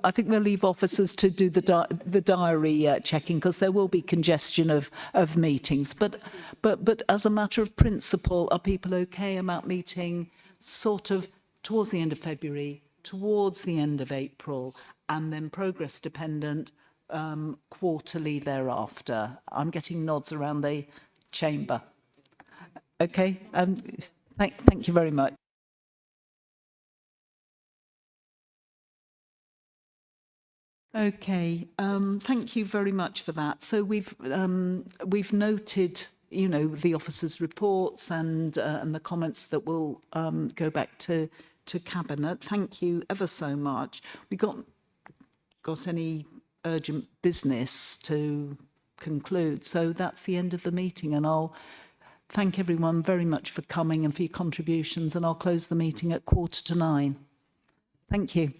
I think we'll leave officers to do the diary checking, because there will be congestion of meetings. But as a matter of principle, are people okay about meeting sort of towards the end of February, towards the end of April, and then progress dependent quarterly thereafter? I'm getting nods around the chamber. Okay. Thank you very much. Okay, thank you very much for that. So we've noted, you know, the officers' reports and the comments that will go back to Cabinet. Thank you ever so much. We got any urgent business to conclude? So that's the end of the meeting, and I'll thank everyone very much for coming and for your contributions, and I'll close the meeting at 8:45. Thank you.